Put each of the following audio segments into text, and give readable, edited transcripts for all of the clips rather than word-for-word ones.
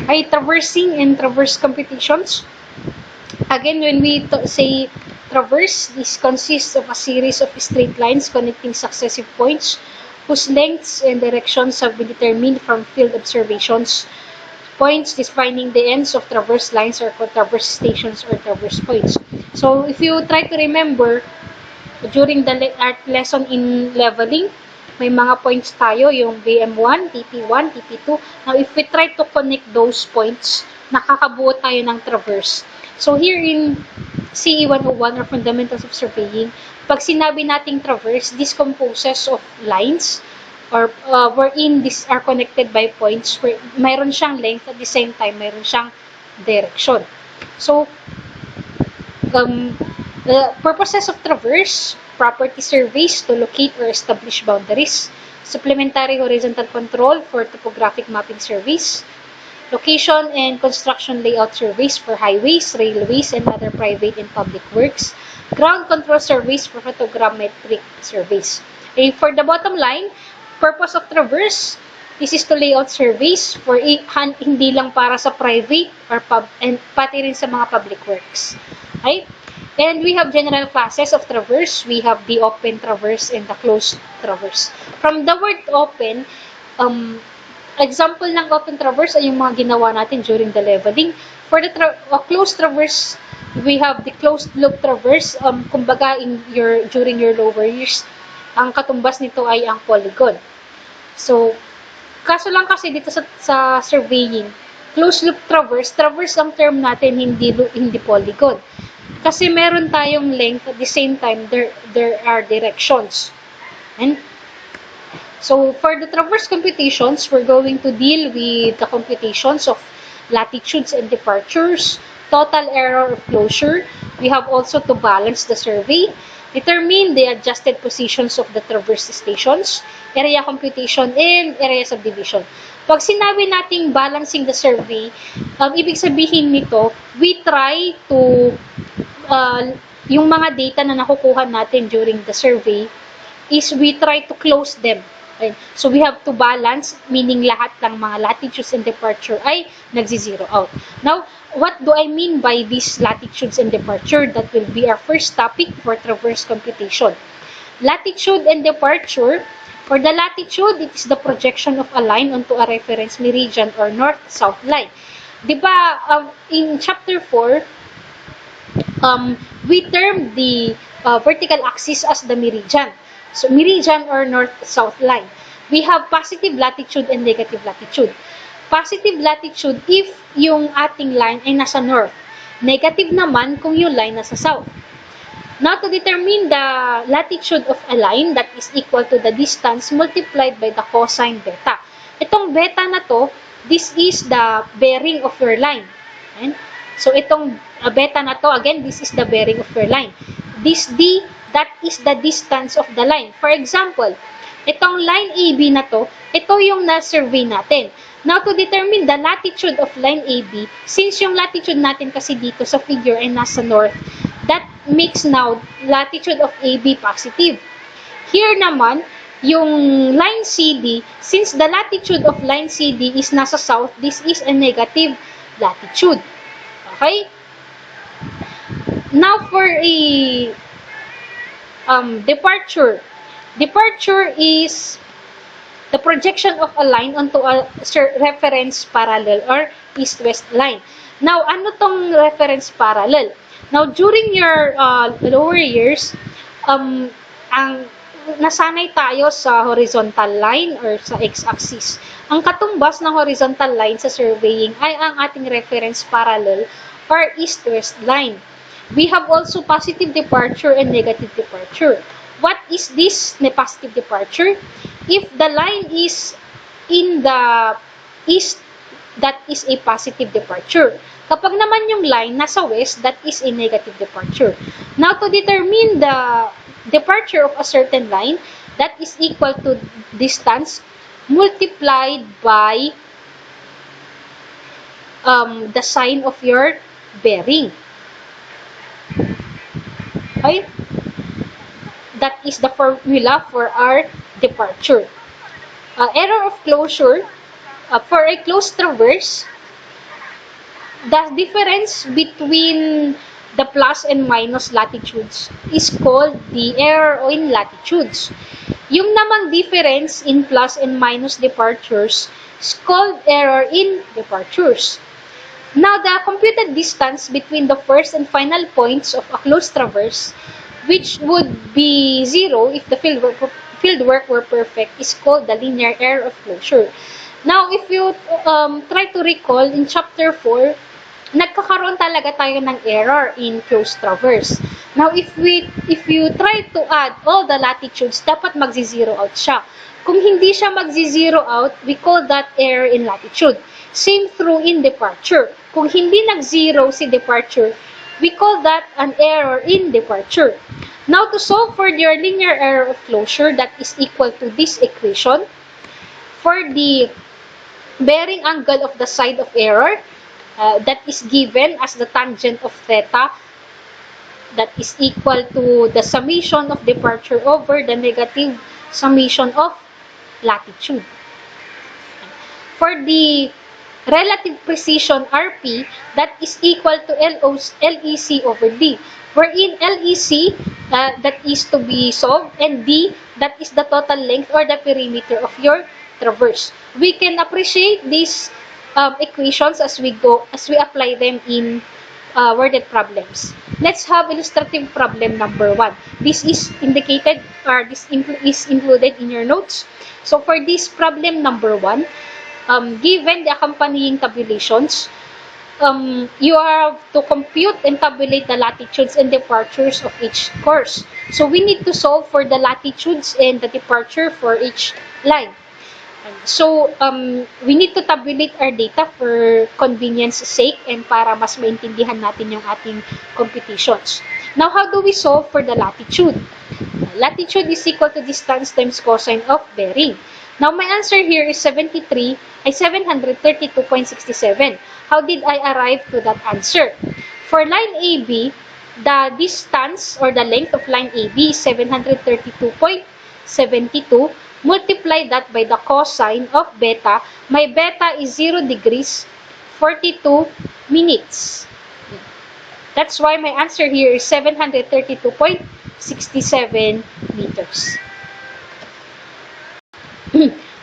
ay traversing and traverse computations. Again, when we say traverse, this consists of a series of straight lines connecting successive points whose lengths and directions have been determined from field observations. Points defining the ends of traverse lines are called traverse stations or traverse points. So, if you try to remember, during the art lesson in leveling, may mga points tayo, yung VM1, TP1, TP2. Now, if we try to connect those points, nakakabuo tayo ng traverse. So, here in CE 101 or Fundamentals of Surveying, pag sinabi nating traverse, this composes of lines or wherein these are connected by points where mayroon siyang length at the same time mayroon siyang direction. So, the purposes of traverse: property surveys to locate or establish boundaries, supplementary horizontal control for topographic mapping surveys, location and construction layout surveys for highways, railways, and other private and public works, ground control surveys for photogrammetric surveys. Okay, for the bottom line, purpose of traverse, this is to lay out surveys for hindi lang para sa private or and pati rin sa mga public works. Okay? And we have general classes of traverse. We have the open traverse and the closed traverse. From the word open, example ng open traverse ay yung mga ginawa natin during the leveling. For the closed traverse, we have the closed loop traverse. Kumbaga, during your lower years, ang katumbas nito ay ang polygon. So, kaso lang kasi dito sa surveying, closed loop traverse ang term natin, hindi polygon. Kasi meron tayong length, at the same time, there are directions. And so, for the traverse computations, we're going to deal with the computations of latitudes and departures, total error of closure. We have also to balance the survey, determine the adjusted positions of the traverse stations, area computation, and area subdivision. Pag sinabi nating balancing the survey, ibig sabihin nito, we try to, yung mga data na nakukuha natin during the survey, is we try to close them. Okay? So, we have to balance, meaning lahat ng mga latitudes and departure ay nagzi-zero out. Now, what do I mean by these latitudes and departure? That will be our first topic for traverse computation. Latitude and departure. For the latitude, it is the projection of a line onto a reference meridian or north-south line. Diba, in chapter 4, we termed the vertical axis as the meridian. So, meridian or north-south line. We have positive latitude and negative latitude. Positive latitude if yung ating line ay nasa north. Negative naman kung yung line nasa south. Now, to determine the latitude of a line, that is equal to the distance multiplied by the cosine beta. Itong beta na to, this is the bearing of your line. And so, itong beta na to, again, this is the bearing of your line. This D, that is the distance of the line. For example, itong line AB na to, ito yung na-survey natin. Now, to determine the latitude of line AB, since yung latitude natin kasi dito sa figure ay nasa north, that makes now latitude of AB positive. Here naman, yung line CD, since the latitude of line CD is nasa south, this is a negative latitude. Okay? Now, for a departure. Departure is the projection of a line onto a reference parallel or east-west line. Now, ano tong reference parallel? Now, during your lower years, nasanay tayo sa horizontal line or sa x-axis. Ang katumbas ng horizontal line sa surveying ay ang ating reference parallel or east-west line. We have also positive departure and negative departure. What is this positive departure? If the line is in the east, that is a positive departure. Kapag naman yung line nasa west, that is a negative departure. Now, to determine the departure of a certain line, that is equal to distance multiplied by the sign of your bearing. Okay? That is the formula for our departure. Error of closure. For a closed traverse, The difference between the plus and minus latitudes is called the error in latitudes. Yung namang difference in plus and minus departures is called error in departures. Now, the computed distance between the first and final points of a closed traverse, which would be 0 if the fieldwork were perfect, is called the linear error of closure. Now, if you try to recall, in chapter 4, nagkakaroon talaga tayo ng error in closed traverse. Now, if you try to add all the latitudes, dapat magzi-zero out siya. Kung hindi siya magzi-zero out, we call that error in latitude. Same through in departure. Kung hindi nag-zero si departure, we call that an error in departure. Now, to solve for your linear error of closure, that is equal to this equation. For the bearing angle of the side of error, that is given as the tangent of theta, that is equal to the summation of departure over the negative summation of latitude. For the relative precision RP, that is equal to LEC over D, wherein LEC, that is to be solved, and D, that is the total length or the perimeter of your traverse. We can appreciate these equations as we apply them in worded problems. Let's have illustrative problem number 1. This is indicated, or this is included in your notes. So for this problem number 1, given the accompanying tabulations, you have to compute and tabulate the latitudes and departures of each course. So we need to solve for the latitudes and the departure for each line. So, we need to tabulate our data for convenience sake and para mas maintindihan natin yung ating computations. Now, how do we solve for the latitude? Latitude is equal to distance times cosine of bearing. Now, my answer here is 732.67. How did I arrive to that answer? For line AB, the distance or the length of line AB is 732.72. Multiply that by the cosine of beta. My beta is 0 degrees, 42 minutes. That's why my answer here is 732.67 meters.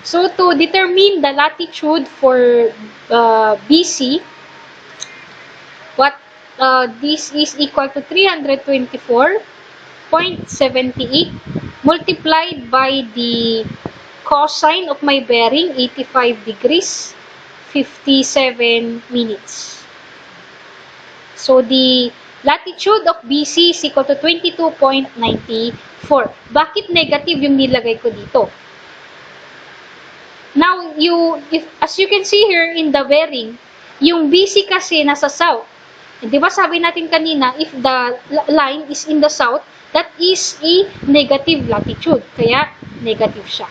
So, to determine the latitude for BC, this is equal to 324.78 multiplied by the cosine of my bearing, 85 degrees, 57 minutes. So, the latitude of BC is equal to 22.94. Bakit negative yung nilagay ko dito? Now, as you can see here in the bearing, yung BC kasi nasa south. Di ba sabi natin kanina, if the line is in the south, that is a negative latitude. Kaya, negative siya.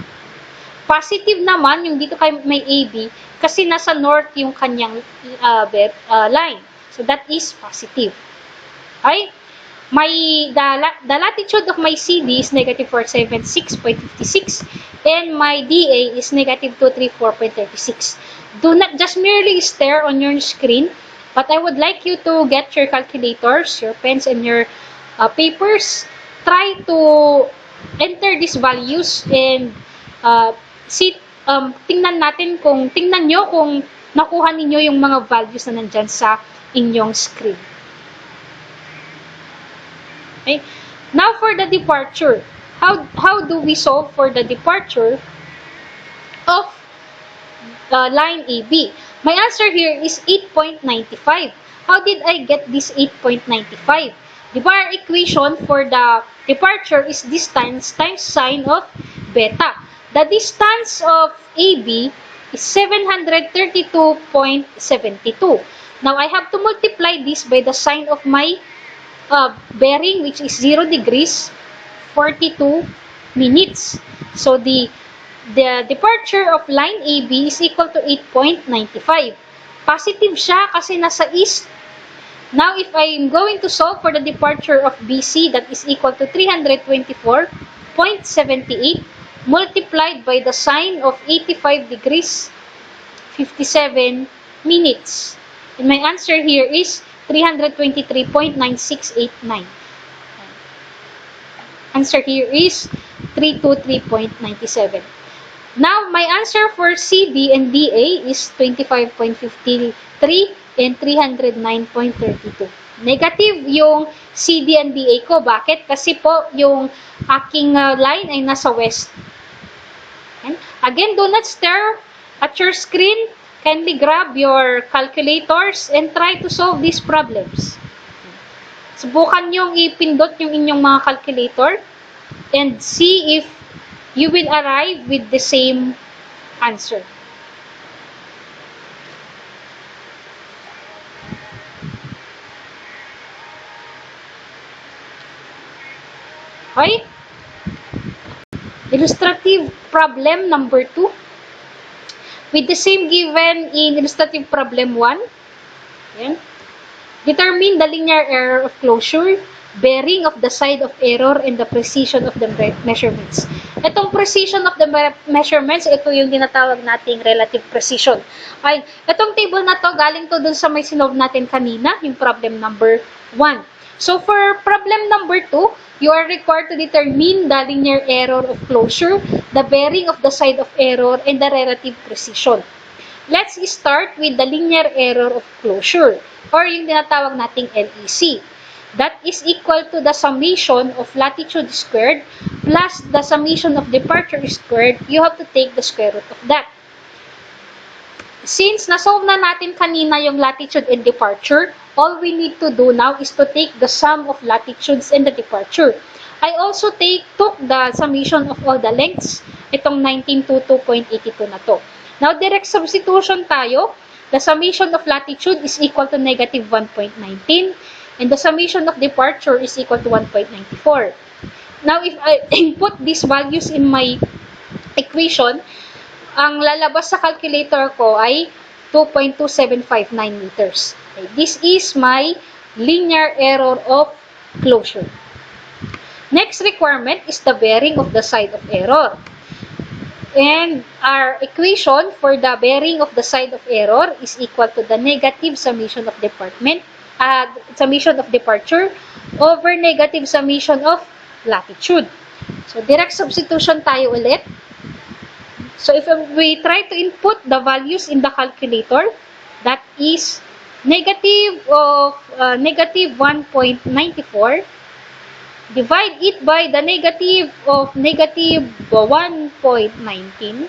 Positive naman, yung dito kay may AB, kasi nasa north yung kanyang line. So, that is positive. Okay? The latitude of my CD is negative 476.56 and my DA is negative 234.36. Do not just merely stare on your screen, but I would like you to get your calculators, your pens, and your papers. Try to enter these values and tingnan nyo kung nakuha ninyo yung mga values na nandyan sa inyong screen. Okay? Now for the departure. How do we solve for the departure of line AB? My answer here is 8.95. How did I get this 8.95? Diba our equation for the departure is distance times sine of beta. The distance of AB is 732.72. Now, I have to multiply this by the sine of my bearing, which is 0 degrees, 42 minutes. So, the departure of line AB is equal to 8.95. Positive siya kasi nasa east. Now, if I am going to solve for the departure of BC, that is equal to 324.78 multiplied by the sine of 85 degrees, 57 minutes. And my answer here is 323.9689. Answer here is 323.97. Now, my answer for CD and DA is 25.53 and 309.32. Negative yung CD and DA ko. Bakit? Kasi po yung aking line ay nasa west. And again, do not stare at your screen. Kindly grab your calculators and try to solve these problems. Subukan nyo ipindot yung inyong mga calculator and see if you will arrive with the same answer. Okay? Illustrative problem number 2. With the same given in illustrative problem 1. Ayan. Determine the linear error of closure, bearing of the side of error, and the precision of the measurements. Itong precision of the measurements, ito yung tinatawag nating relative precision. Okay. Itong table na to, galing to dun sa may sinolve natin kanina, yung problem number 1. So, for problem number 2, you are required to determine the linear error of closure, the bearing of the side of error, and the relative precision. Let's start with the linear error of closure, or yung tinatawag nating LEC. That is equal to the summation of latitude squared plus the summation of departure squared. You have to take the square root of that. Since nasolve na natin kanina yung latitude and departure, all we need to do now is to take the sum of latitudes and the departure. I also took the summation of all the lengths, itong 1922.82 na to. Now, direct substitution tayo. The summation of latitude is equal to negative 1.19 and the summation of departure is equal to 1.94. Now, if I input these values in my equation, ang lalabas sa calculator ko ay 2.2759 meters. Okay, this is my linear error of closure. Next requirement is the bearing of the side of error. And our equation for the bearing of the side of error is equal to the negative summation of summation of departure over negative summation of latitude. So, direct substitution tayo ulit. So, if we try to input the values in the calculator, that is negative 1.94, divide it by the negative of negative 1.19,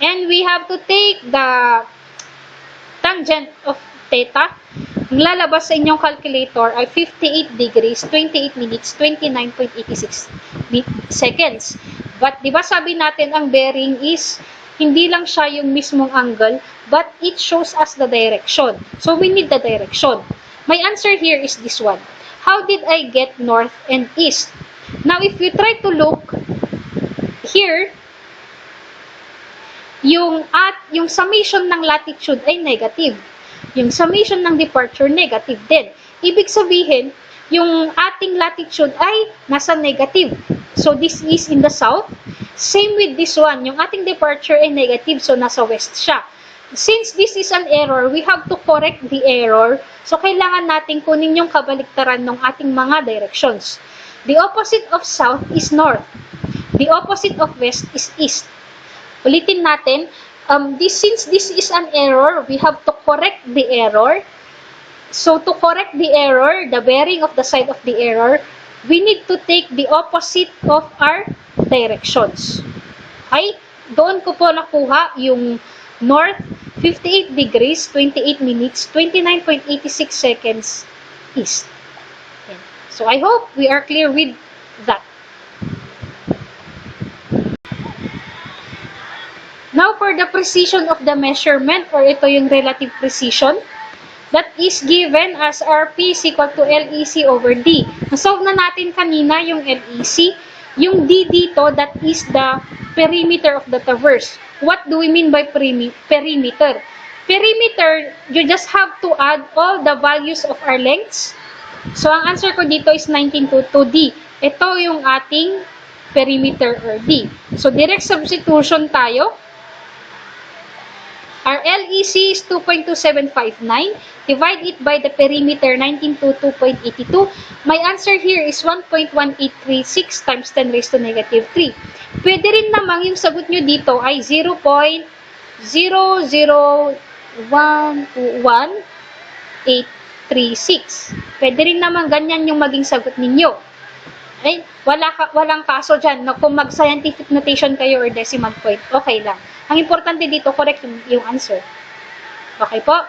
and we have to take the tangent of theta. Ang lalabas sa inyong calculator ay 58 degrees, 28 minutes, 29.86 seconds. But, di ba sabi natin ang bearing is hindi lang siya yung mismong angle, but it shows us the direction. So, we need the direction. My answer here is this one. How did I get north and east? Now, if you try to look here, yung summation ng latitude ay negative. Yung summation ng departure, negative din. Ibig sabihin, yung ating latitude ay nasa negative. So, this is in the south. Same with this one. Yung ating departure ay negative, so nasa west siya. Since this is an error, we have to correct the error. So, kailangan natin kunin yung kabaliktaran ng ating mga directions. The opposite of south is north. The opposite of west is east. Ulitin natin, since this is an error, we have to correct the error. So, to correct the error, the bearing of the side of the error, we need to take the opposite of our directions. Okay? Doon ko po nakuha yung north, 58 degrees, 28 minutes, 29.86 seconds east. So, I hope we are clear with that. Now, for the precision of the measurement, or ito yung relative precision, that is given as RP is equal to LEC over D. Nasolve na natin kanina yung LEC. Yung D dito, that is the perimeter of the traverse. What do we mean by perimeter? Perimeter, you just have to add all the values of our lengths. So, ang answer ko dito is 1922D. Ito yung ating perimeter or D. So, direct substitution tayo. Our LEC is 2.2759. Divide it by the perimeter 1922.82. My answer here is 1.1836 times 10 raised to negative 3. Pwede rin namang yung sagot nyo dito ay 0.0011836. Pwede rin naman ganyan yung maging sagot ninyo. Ay, walang kaso dyan. No? Kung mag-scientific notation kayo or decimal point, okay lang. Ang importante dito, correct yung answer. Okay po?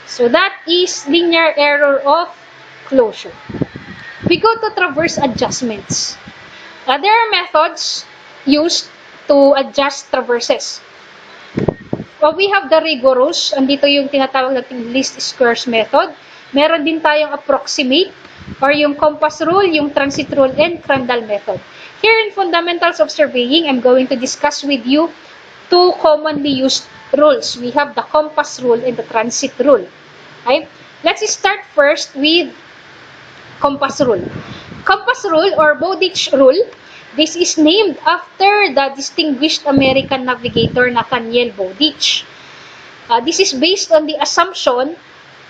So, that is linear error of closure. We go to traverse adjustments. There are methods used to adjust traverses. Well, we have the rigorous. Andito yung tinatawag nating least squares method. Meron din tayong approximate or yung compass rule, yung transit rule, and Crandall method. Here in Fundamentals of Surveying, I'm going to discuss with you two commonly used rules. We have the compass rule and the transit rule. Okay? Let's start first with compass rule. Compass rule or Bowditch rule, this is named after the distinguished American navigator Nathaniel Bowditch. This is based on the assumption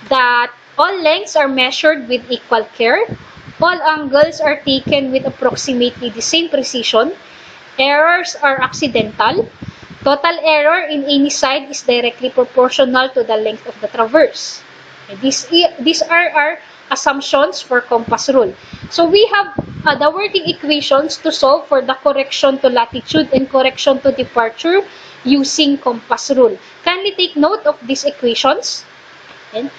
that all lengths are measured with equal care, all angles are taken with approximately the same precision, errors are accidental, total error in any side is directly proportional to the length of the traverse. These are our assumptions for compass rule. So we have the working equations to solve for the correction to latitude and correction to departure using compass rule. Kindly take note of these equations. And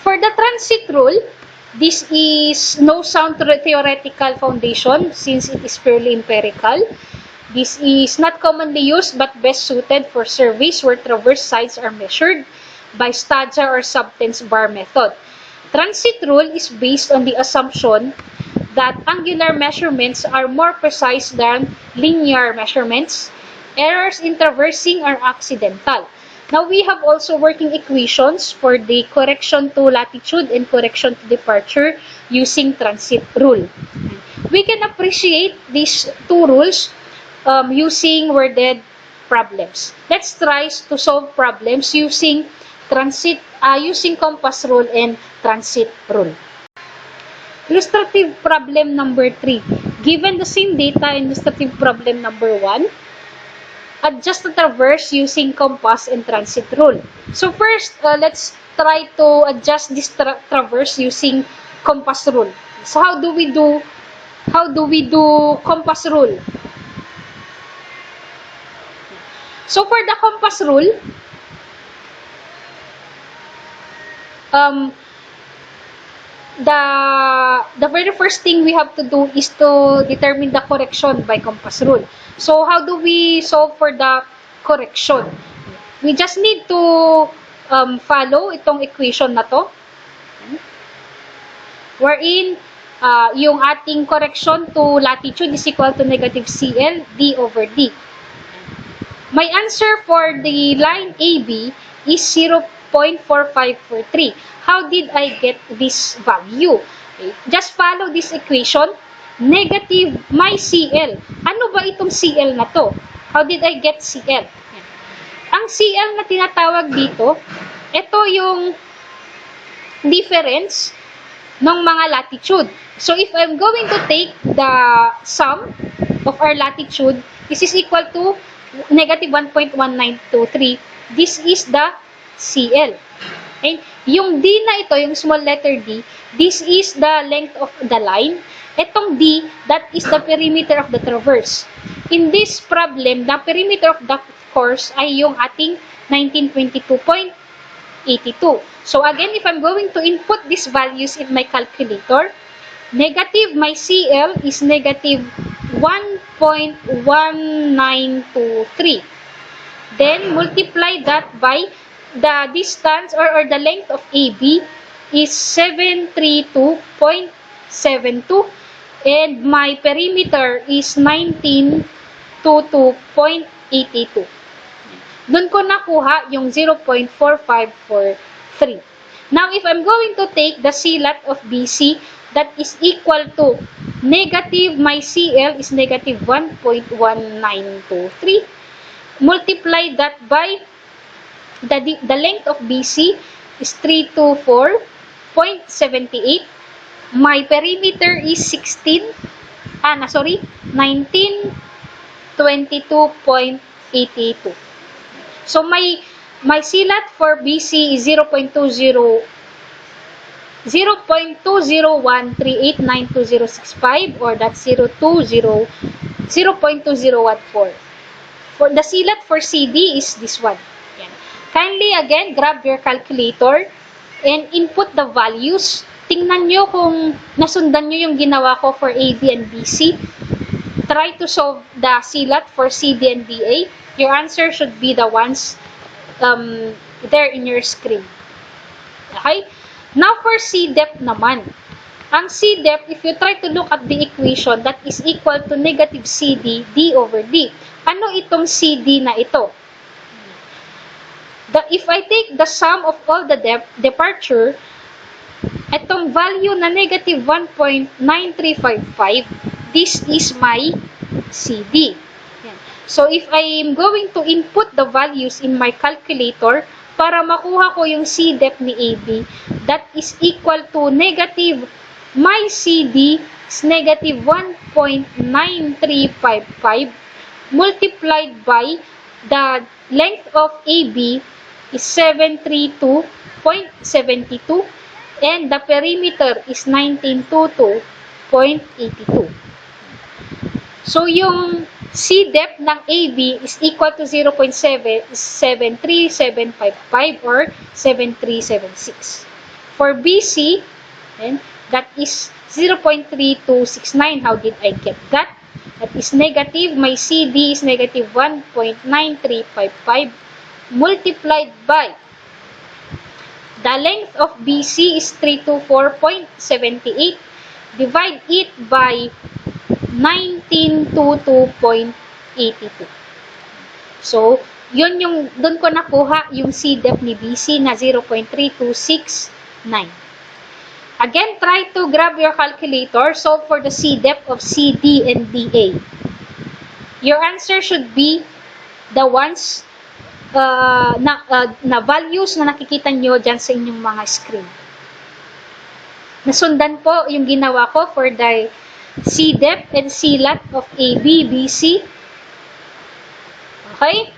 for the transit rule, this is no sound theoretical foundation since it is purely empirical. This is not commonly used but best suited for surveys where traverse sides are measured by Stadler or subtense bar method. Transit rule is based on the assumption that angular measurements are more precise than linear measurements. Errors in traversing are accidental. Now, we have also working equations for the correction to latitude and correction to departure using transit rule. We can appreciate these two rules using worded problems. Let's try to solve problems using using compass rule and transit rule. Illustrative problem number 3. Given the same data in illustrative problem number 1, adjust the traverse using compass and transit rule. So first, let's try to adjust this traverse using compass rule. So how do we do compass rule? So for the compass rule, the very first thing we have to do is to determine the correction by compass rule. So how do we solve for the correction? We just need to follow itong equation na to. Wherein yung ating correction to latitude is equal to negative CL D over D. My answer for the line AB is 0.4543. How did I get this value? Okay. Just follow this equation. Negative my CL. Ano ba itong CL na to? How did I get CL? Ang CL na tinatawag dito, ito yung difference ng mga latitude. So if I'm going to take the sum of our latitude, this is equal to negative 1.1923. This is the CL. Okay? Yung D na ito, yung small letter D, this is the length of the line. Itong D, that is the perimeter of the traverse. In this problem, the perimeter of the course ay yung ating 1922.82. So again, if I'm going to input these values in my calculator, negative my CL is negative 1.1923. Then multiply that by the distance or the length of AB is 732.72 and my perimeter is 1922.82. Doon ko nakuha yung 0.4543. Now, if I'm going to take the CLAT of BC, that is equal to negative, my CL is negative 1.1923. Multiply that by the length of BC is 324.78. My perimeter is 1922.82. So my CLAT for BC is 0.201389265, or that's 0.2014. For the CLAT for CD is this one. Yan. Kindly again grab your calculator and input the values. Tingnan nyo kung nasundan nyo yung ginawa ko for AB and BC. Try to solve the CLAT for CD and BA. Your answer should be the ones there in your screen. Okay? Now for CDEP naman. Ang CDEP, if you try to look at the equation, that is equal to negative CD, D over D. Ano itong CD na ito? If I take the sum of all the departure, itong value na negative 1.9355, this is my CD. Yan. So, if I am going to input the values in my calculator para makuha ko yung CDEP ni AB, that is equal to negative, my CD is negative 1.9355 multiplied by the length of AB is 732.72 and the perimeter is 1922.82. So, yung CDEP ng AB is equal to 0.73755 or 7376. For BC, that is 0.3269. How did I get that? That is negative. My CD is negative 1.9355 multiplied by the length of BC is 324.78. Divide it by 1922.82. So, yun yung, doon ko nakuha yung CDEP ni BC na 0.3269. Again, try to grab your calculator, solve for the CDEP of CD and DA. Your answer should be the ones na values na nakikita nyo dyan sa inyong mga screen. Nasundan po yung ginawa ko for the CDEP and CLAT of AB, BC. Okay?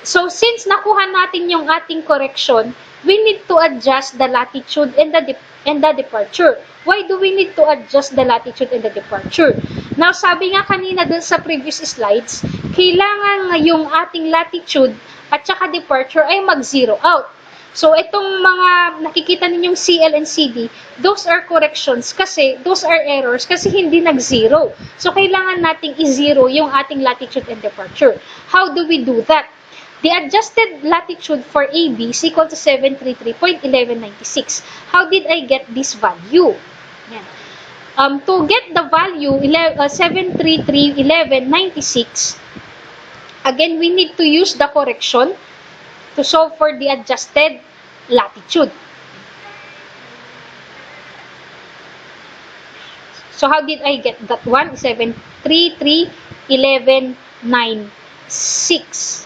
So, since nakuha natin yung ating correction, we need to adjust the latitude and the departure. Why do we need to adjust the latitude and the departure? Now, sabi nga kanina dun sa previous slides, kailangan yung ating latitude at saka departure ay mag-zero out. So, itong mga nakikita ninyong CL and CD, those are corrections kasi, those are errors kasi hindi nag-zero. So, kailangan nating i-zero yung ating latitude and departure. How do we do that? The adjusted latitude for AB is equal to 733.1196. How did I get this value? Yan. To get the value 733.1196, again, we need to use the correction to solve for the adjusted latitude. So, how did I get that one? 733.1196.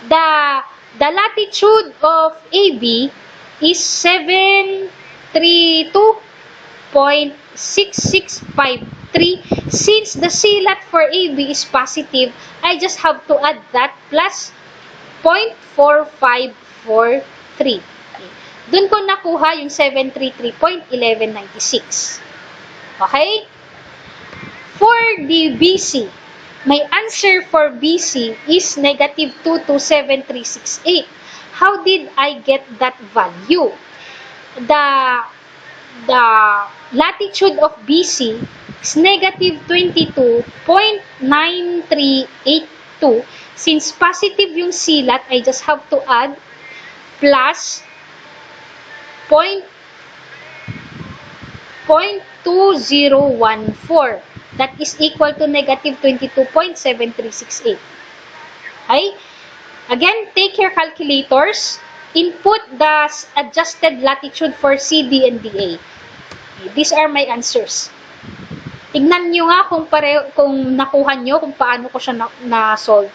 The latitude of AB is 732.6653. Since the CLAT for AB is positive, I just have to add that plus 0.4543. Doon ko nakuha yung 733.1196. Okay? For the BC, my answer for BC is negative 227.368. How did I get that value? The latitude of BC is negative 22.9382. Since positive yung CLAT, I just have to add plus 0.2014. That is equal to negative 22.7368. Okay? Again, take your calculators. Input the adjusted latitude for CD and DA. These are my answers. Tignan nyo nga kung nakuha nyo, kung paano ko siya na-solve.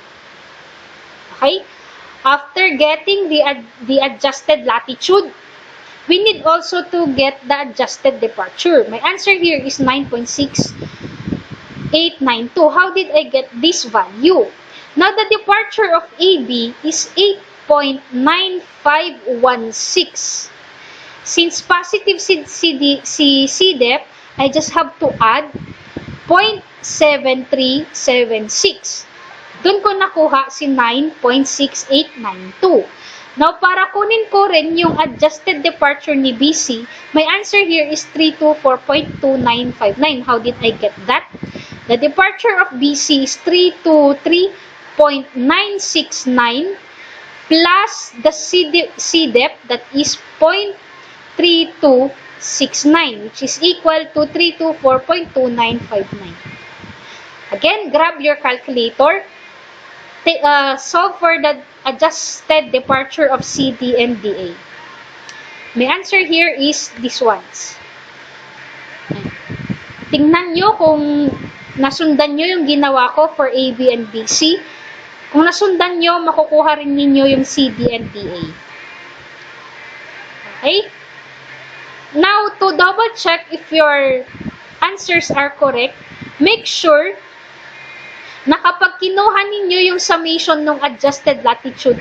Okay? After getting the adjusted latitude, we need also to get the adjusted departure. My answer here is 9.6892. How did I get this value? Now, the departure of AB is 8.9516. Since positive CDEP, I just have to add 0.7376. Doon ko nakuha si 9.6892. Now, para kunin ko rin yung adjusted departure ni BC, my answer here is 324.2959. How did I get that? The departure of BC is 323.969 plus the CDEP, that is 0.3269, which is equal to 324.2959. Again, grab your calculator. Solve for the adjusted departure of CD and DA. My answer here is this ones. Tingnan nyo kung nasundan nyo yung ginawa ko for AB and BC. Kung nasundan nyo, makukuha rin ninyo yung CD and DA. Okay? Now, to double check if your answers are correct, make sure na kapag kinuha ninyo yung summation ng adjusted latitude,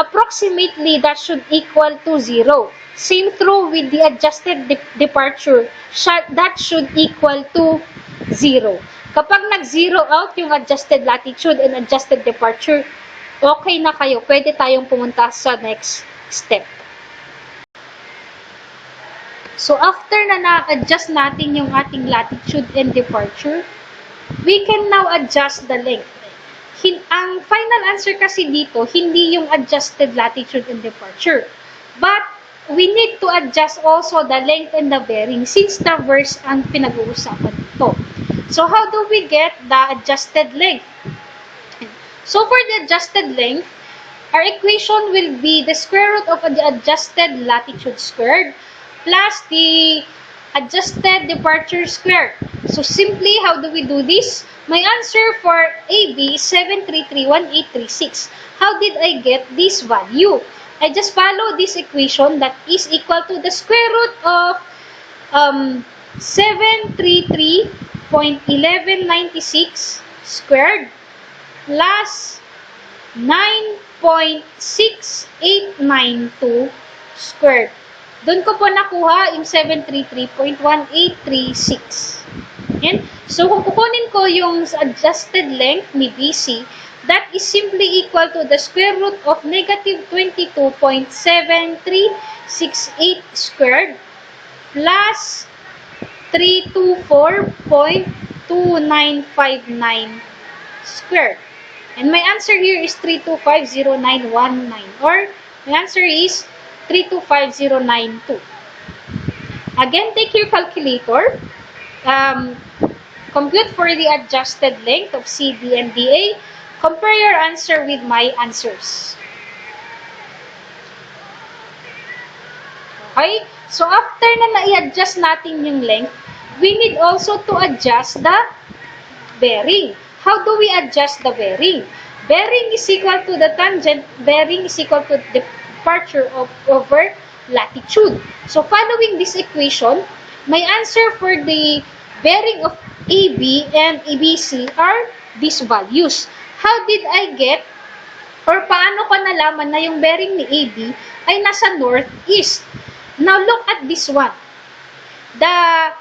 approximately that should equal to 0. Same through with the adjusted departure, that should equal to 0. Kapag nag-zero out yung adjusted latitude and adjusted departure, okay na kayo. Pwede tayong pumunta sa next step. So, after na na-adjust natin yung ating latitude and departure, we can now adjust the length. Ang final answer kasi dito, hindi yung adjusted latitude and departure. But, we need to adjust also the length and the bearing since traverse ang pinag-uusapan dito. So, how do we get the adjusted length? So, for the adjusted length, our equation will be the square root of the adjusted latitude squared plus the adjusted departure squared. So, simply, how do we do this? My answer for AB is 7331836. How did I get this value? I just follow this equation that is equal to the square root of 733.1196 squared plus 9.6892 squared. Doon ko po nakuha yung 733.1836. Yan. So, kung kukunin ko yung adjusted length ni BC, that is simply equal to the square root of negative 22.7368 squared plus 324.2959 squared. And my answer here is 3250919, or my answer is 325,092. Again, take your calculator. Compute for the adjusted length of CD and DA. Compare your answer with my answers. Okay? So, after na na-i-adjust natin yung length, we need also to adjust the bearing. How do we adjust the bearing? Bearing is equal to the tangent. Bearing is equal to the departure over latitude. So, following this equation, my answer for the bearing of AB and ABC are these values. How did I get, or paano ko nalaman na yung bearing ni AB ay nasa northeast? Now, look at this one. The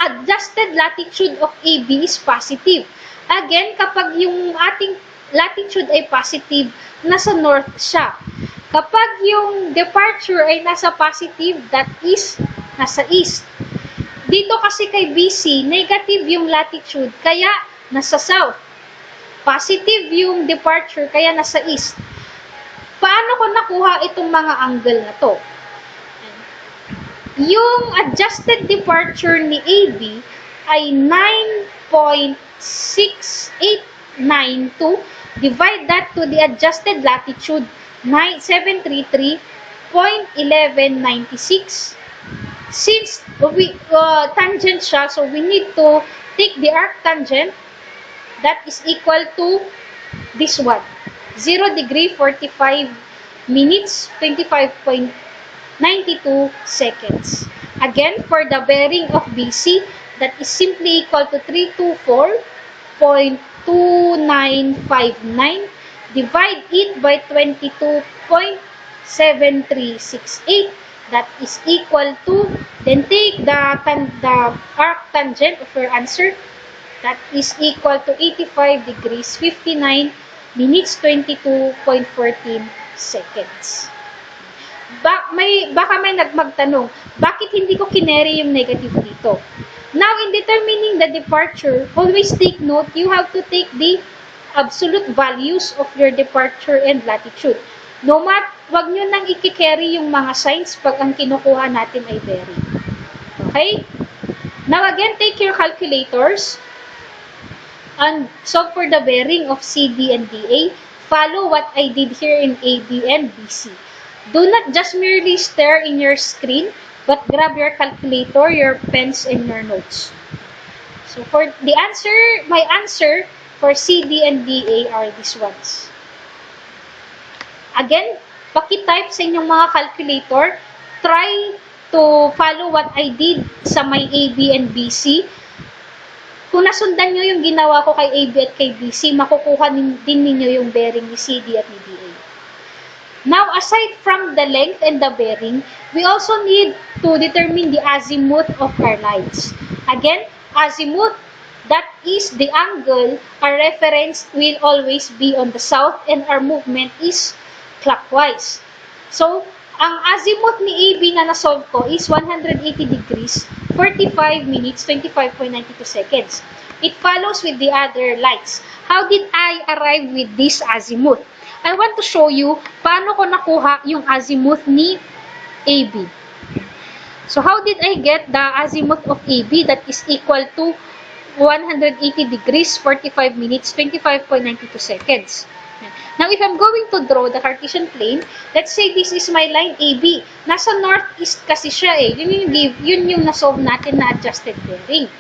adjusted latitude of AB is positive. Again, kapag yung ating latitude ay positive, nasa north siya. Kapag yung departure ay nasa positive, that is nasa east. Dito kasi kay BC, negative yung latitude, kaya nasa south. Positive yung departure, kaya nasa east. Paano ko nakuha itong mga angle na to? Yung adjusted departure ni AB ay 9.6892 Divide that to the adjusted latitude, 733.1196. Since we tangent siya, so we need to take the arctangent that is equal to this one. 0 degree 45 minutes 25.92 seconds. Again, for the bearing of BC, that is simply equal to 324.2959. Divide it by 22.7368. That is equal to, then take the arctangent of your answer. That is equal to 85 degrees 59 minutes 22.14 seconds. Baka may magtanong, bakit hindi ko kineri yung negative dito? Now, in determining the departure, always take note, you have to take the absolute values of your departure and latitude. No matter, wag nyo nang i-carry yung mga signs pag ang kinukuha natin ay bearing. Okay? Now, again, take your calculators and solve for the bearing of CD and DA. Follow what I did here in AB and BC. Do not just merely stare in your screen, but grab your calculator, your pens, and your notes. So for the answer, my answer for CD and DA are these ones. Again, paki-type sa inyong mga calculator. Try to follow what I did sa my AB and BC. Kung nasundan nyo yung ginawa ko kay AB at kay BC, makukuha din ninyo yung bearing ni CD at ni DA. Now, aside from the length and the bearing, we also need to determine the azimuth of our lines. Again, azimuth, that is the angle, our reference will always be on the south and our movement is clockwise. So, ang azimuth ni AB na nasolve ko is 180 degrees, 45 minutes, 25.92 seconds. It follows with the other lines. How did I arrive with this azimuth? I want to show you paano ko nakuha yung azimuth ni AB. So, how did I get the azimuth of AB that is equal to 180 degrees, 45 minutes, 25.92 seconds? Now, if I'm going to draw the Cartesian plane, let's say this is my line AB. Nasa northeast kasi siya eh. Yun yung nasolve natin na adjusted bearing.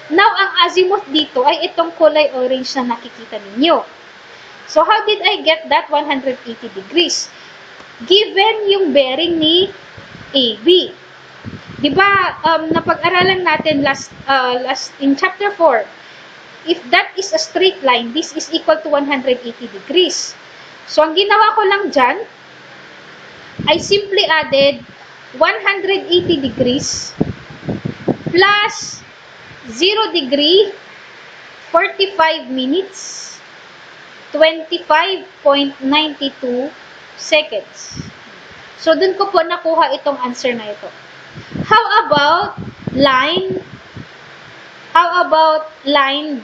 Now, ang azimuth dito ay itong kulay orange na nakikita ninyo. So, how did I get that 180 degrees? Given yung bearing ni AB. Diba, napag-aralan natin last in chapter 4, if that is a straight line, this is equal to 180 degrees. So, ang ginawa ko lang dyan, I simply added 180 degrees plus 0 degree, 45 minutes, 25.92 seconds. So, dun ko po nakuha itong answer na ito. How about line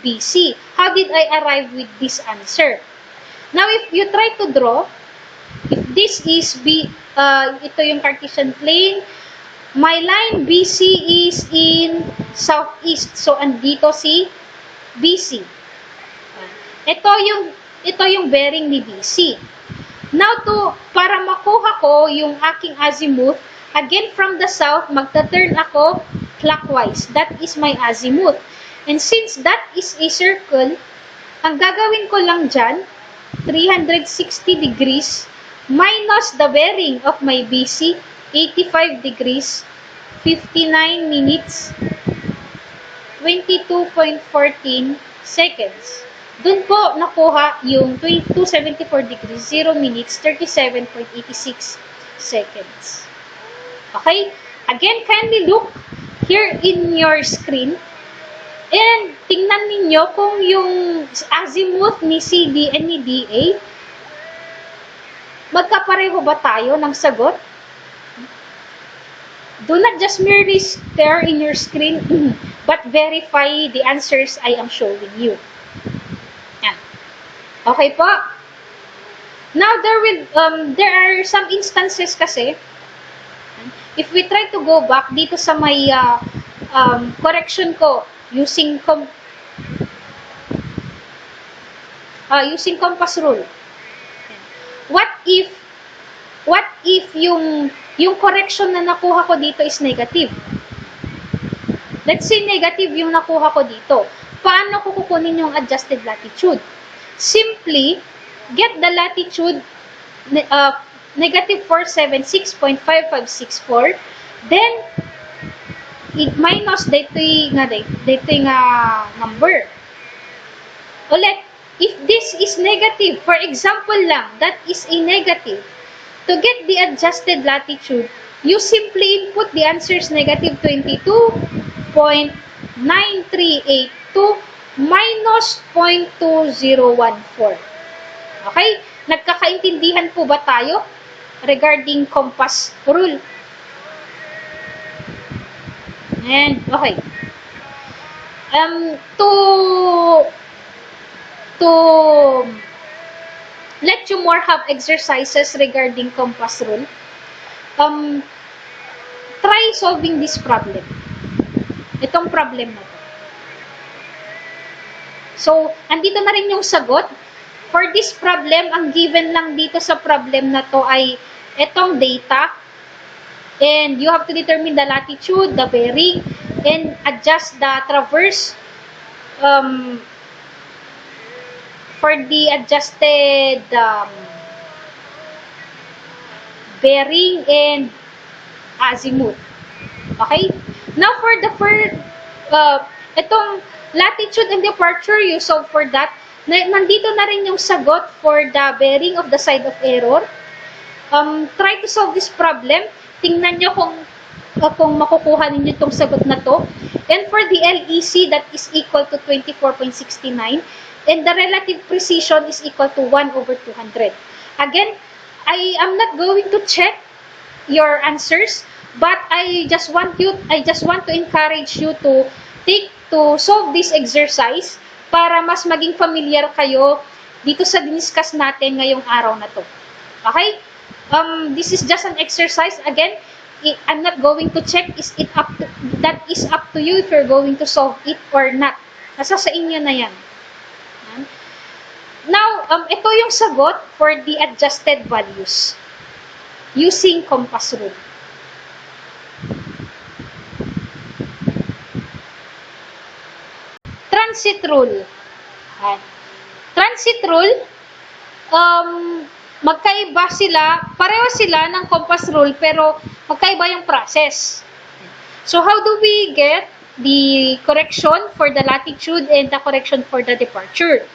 BC? How did I arrive with this answer? Now, if you try to draw, if this is ito yung Cartesian plane, my line BC is in southeast. So, andito si BC. Ito yung bearing ni BC. Now, para makuha ko yung aking azimuth, again from the south, magta-turn ako clockwise. That is my azimuth. And since that is a circle, ang gagawin ko lang dyan, 360 degrees minus the bearing of my BC, 85 degrees, 59 minutes, 22.14 seconds. Doon po nakuha yung 274 degrees, 0 minutes, 37.86 seconds. Okay? Again, kindly look here in your screen and tingnan ninyo kung yung azimuth ni CD and ni DA, magkapareho ba tayo ng sagot? Do not just merely stare in your screen, but verify the answers I am showing you. Okay po. Now, there are some instances kasi, if we try to go back dito sa may correction ko, using using compass rule. What if yung correction na nakuha ko dito is negative? Let's say negative yung nakuha ko dito. Paano ko kukunin yung adjusted latitude? Simply, get the latitude negative 476.5564, then minus dito nga number. Ulit, if this is negative, for example lang, that is a negative, to get the adjusted latitude, you simply input the answers negative 22.9382 minus 0.2014. Okay? Nagkakaintindihan po ba tayo regarding compass rule? And, okay. To let you more have exercises regarding compass rule, try solving this problem. Itong problem na to. So, andito na rin yung sagot. For this problem, ang given lang dito sa problem na to ay itong data. And you have to determine the latitude, the bearing, and adjust the traverse for the adjusted bearing and azimuth. Okay? Now, for the itong latitude and departure, you solve for that. Nandito na rin yung sagot for the bearing of the side of error. Try to solve this problem. Tingnan nyo kung makukuha ninyo itong sagot na to. And for the LEC, that is equal to 24.69. And the relative precision is equal to 1/200. Again, I am not going to check your answers, but I just want to encourage you to solve this exercise para mas maging familiar kayo dito sa diniscuss natin ngayong araw na to. Okay? This is just an exercise. Again, I'm not going to check. That is up to you if you're going to solve it or not. Nasa sa inyo na yan. Now, ito yung sagot for the adjusted values using compass rule. Transit rule. Transit rule, magkaiba sila, pareho sila ng compass rule, pero magkaiba yung process. So, how do we get the correction for the latitude and the correction for the departure?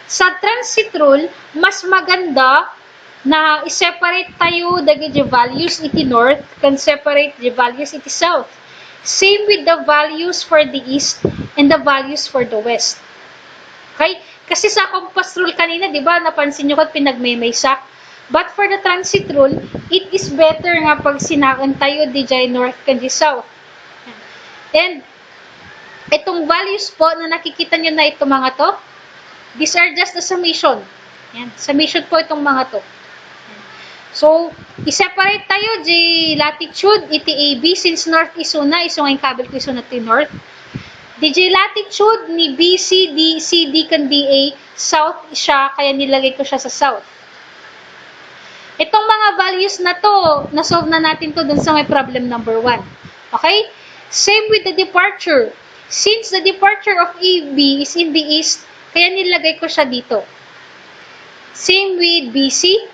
Sa transit rule, mas maganda na i-separate tayo the values iti north, can separate the values iti south. Same with the values for the east and the values for the west. Okay? Kasi sa compass rule kanina, di ba, napansin nyo ko pinagmemaysak. But for the transit rule, it is better nga pag sinaan tayo di north kan di south. And itong values po na nakikita nyo na ito mga to, these are just the summation. Yan, summation po itong mga to. So, i-separate tayo di latitude, iti AB, since north is una, isong ang kabel ko isuna ti north. Di latitude ni BC, CD kan DA, south siya, kaya nilagay ko siya sa south. Itong mga values na to, na-solve na natin to dun sa may problem number 1. Okay? Same with the departure. Since the departure of AB is in the east, kaya nilagay ko siya dito. Same with BC.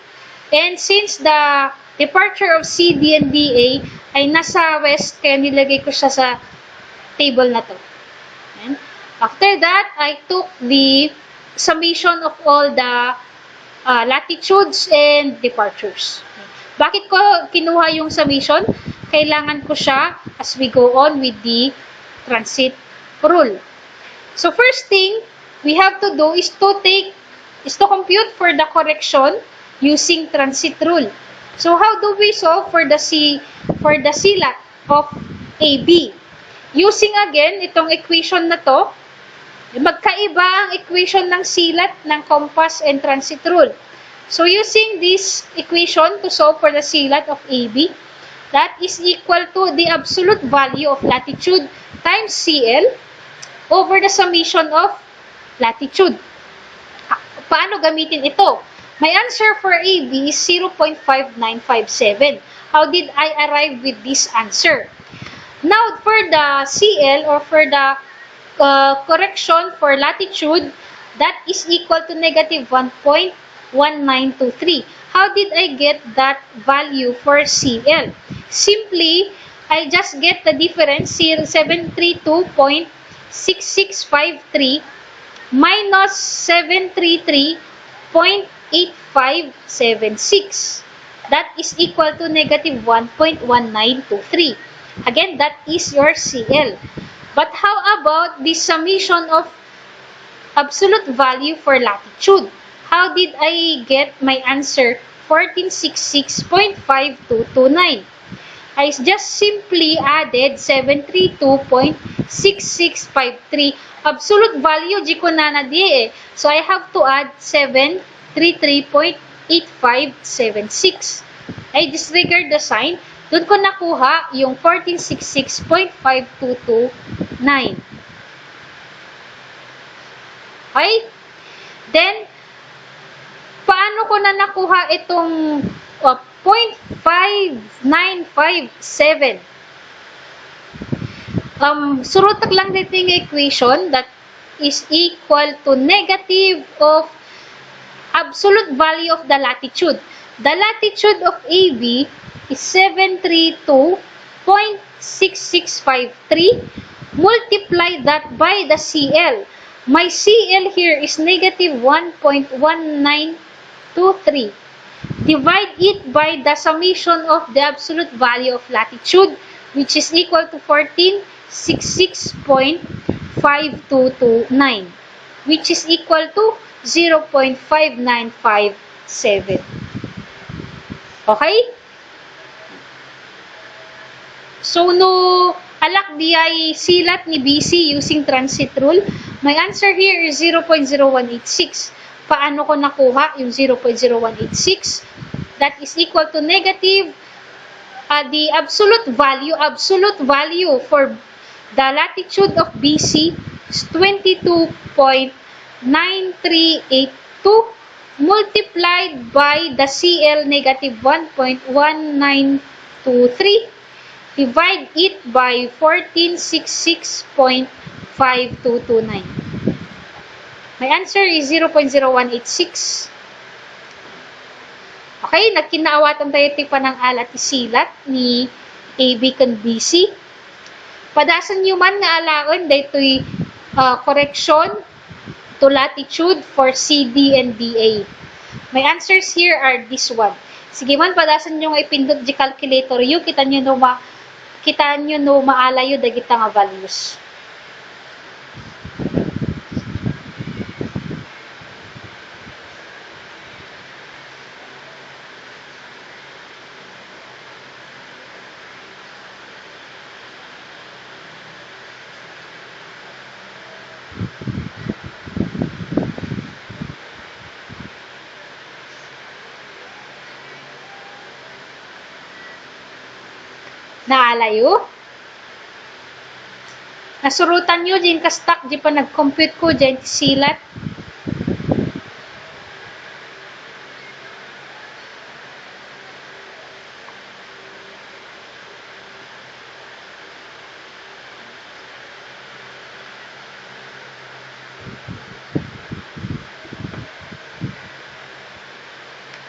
And since the departure of CD and DA ay nasa west, kaya nilagay ko siya sa table na to. And after that, I took the summation of all the latitudes and departures. Bakit ko kinuha yung summation? Kailangan ko siya as we go on with the transit rule. So first thing we have to do is to compute for the correction using transit rule. So how do we solve for the silat of AB? Using again itong equation na to, magkaiba ang equation ng silat ng compass and transit rule. So using this equation to solve for the silat of AB, that is equal to the absolute value of latitude times CL over the summation of latitude. paano gamitin ito? My answer for AB is 0.5957. How did I arrive with this answer? Now, for the CL or for the correction for latitude, that is equal to negative 1.1923. How did I get that value for CL? Simply, I just get the difference, 732.6653 minus 733.8576. That is equal to negative 1.1923. Again, that is your CL. But how about the summation of absolute value for latitude? How did I get my answer 1466.5229? I just simply added 732.6653. Absolute value, di ko na eh. So, I have to add 733.8576. I disregard the sign. Doon ko nakuha yung 1466.5229. Okay? Then, paano ko na nakuha itong 0.5957? Surutak lang dito yung equation that is equal to negative of absolute value of the latitude. The latitude of AB is 732.6653. Multiply that by the CL. My CL here is negative 1.1923. Divide it by the summation of the absolute value of latitude, which is equal to 1466.5229, which is equal to 0.5957. Okay? So, no alak di ay silat ni BC using transit rule. My answer here is 0.0186. Paano ko nakuha yung 0.0186? That is equal to negative the absolute value for the latitude of BC is 22.9382 multiplied by the CL negative 1.1923. Divide it by 1466.5229. My answer is 0.0186. Okay, nagkinaawatan tayo tipa ng alat isilat ni AB kan BC. Padasan nyo man nga alaon daytoy correction to latitude for CD and DA. My answers here are this one. Sige man, padasan nyo nga ipindot di calculator yu, kita nyo no maalayo dagita nga values. Naalayo? Nasurutan nyo, dyan ka-stuck, di pa nag-compute ko, dyan silat.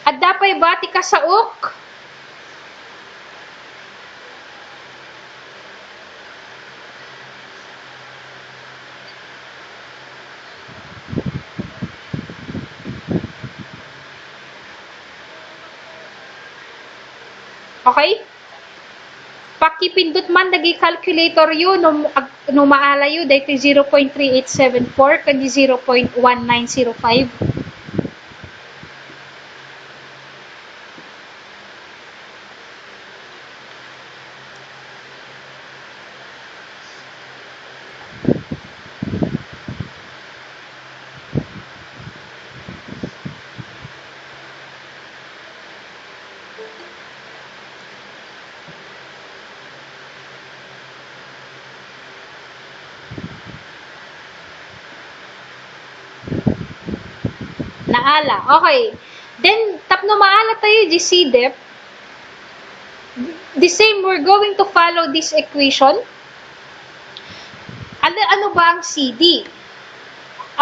At dapay bati ka sa ok? Okay? Pakipindot man dagi calculator yu no maalayo daytoy 0.3874 kandi 0.1905. naala. Okay. Then, tapno maala tayo, GC depth. The same, we're going to follow this equation. Ano ba ang CD?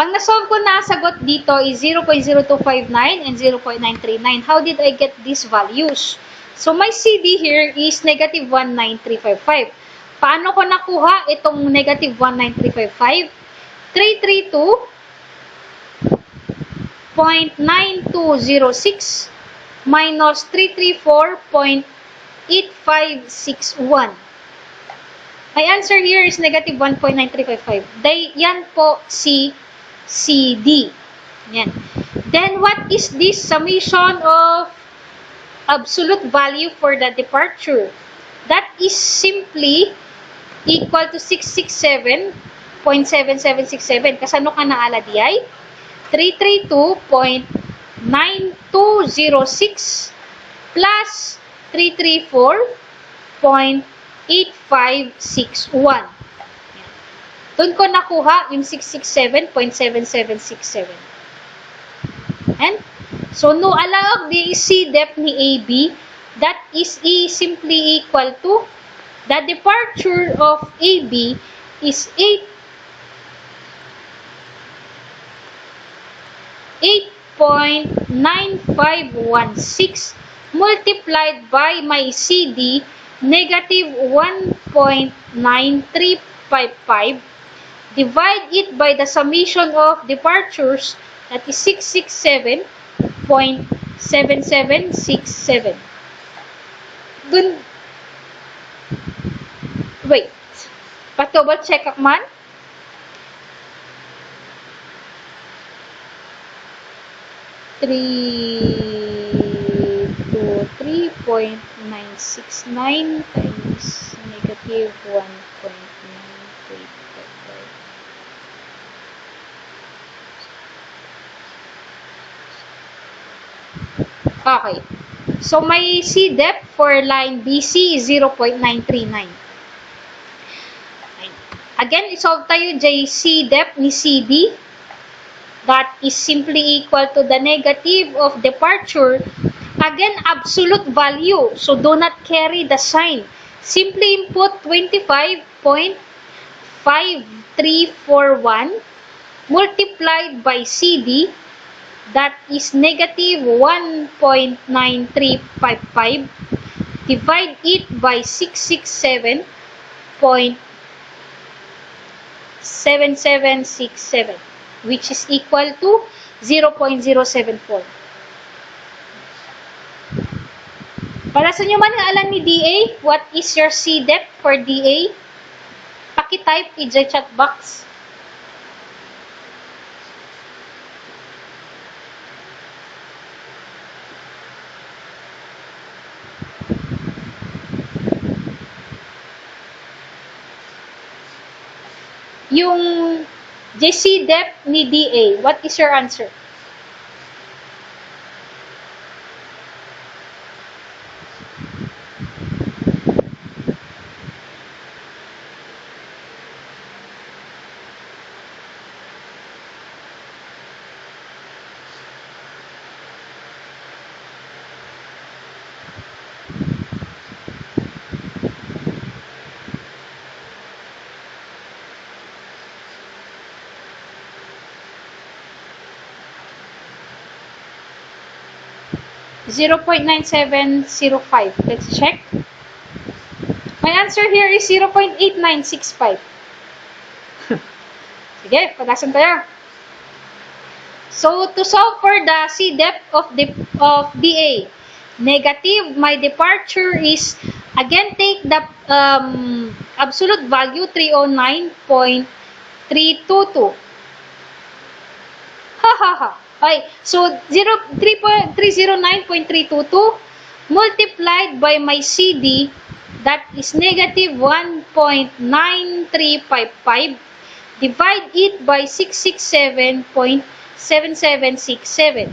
Ang nasolve ko na sagot dito is 0.0259 and 0.939. How did I get these values? So, my CD here is negative 19355. Paano ko nakuha itong negative 19355? 332.9206 minus 334.8561. My answer here is negative 1.9355. Yan po si CD. Yan. Then, what is this summation of absolute value for the departure? That is simply equal to 667.7767. Kasano ka naala di ay? 332.9206 plus 334.8561. Doon ko nakuha yung 667.7767. And so, no allow the C depth ni AB, that is simply equal to the departure of AB is 8.9516 multiplied by my CD negative 1.9355, divide it by the summation of departures, that is 667.7767. Dun, wait, pa-double check man. 323.969 times negative 1.9355. Okay. So, my C depth for line BC is 0.939. Again, isolve tayo JC depth ni CD. That is simply equal to the negative of departure. Again, absolute value. So, do not carry the sign. Simply input 25.5341 multiplied by CD. That is negative 1.9355. Divide it by 667.7767, which is equal to 0.074. Para sa inyo man nga alam ni DA, what is your C depth for DA? Paki-type in the chat box. Yung JC depth ni DA, what is your answer? .9705. Let's check. My answer here is 0.8965. Sige, panasan tayo. So, to solve for the C depth of DA, negative, my departure is, again, take the absolute value 309.322. Okay, so 309.322 multiplied by my CD, that is negative 1.9355, divide it by 667.7767.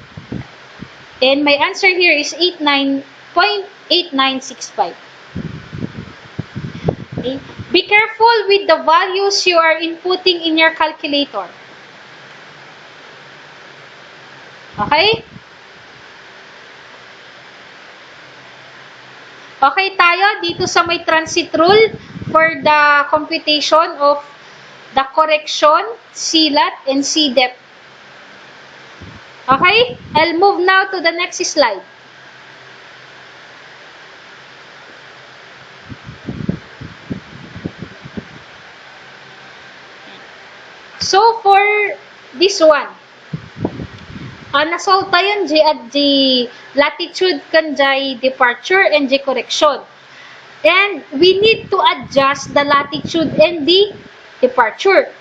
And my answer here is 89.8965. Okay. Be careful with the values you are inputting in your calculator. Okay? Okay tayo dito sa may transit rule for the computation of the correction, silat, and C-depth. Okay? I'll move now to the next slide. So, for this one, nasolve tayo at the latitude kan jay departure and the correction. And we need to adjust the latitude and the departure.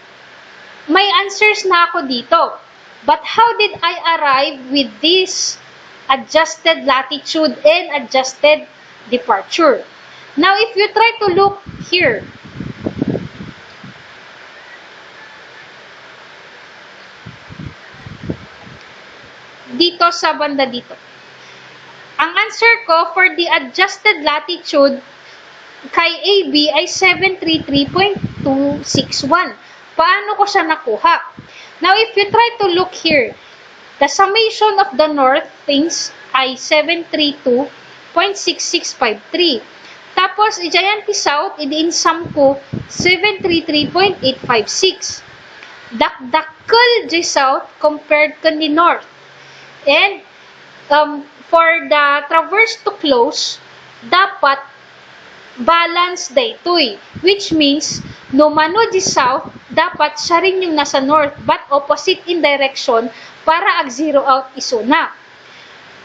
May answers na ako dito. But how did I arrive with this adjusted latitude and adjusted departure? Now, if you try to look here, dito sa banda dito. Ang answer ko for the adjusted latitude kay AB ay 733.261. Paano ko siya nakuha? Now, if you try to look here, the summation of the north things ay 732.6653. Tapos, i-giant south, i-insum ko 733.856. Dakdakkel di south compared to the north. And for the traverse to close, dapat balance daytoy, which means no mano di south, dapat siya rin yung nasa north, but opposite in direction para ag-zero out isuna.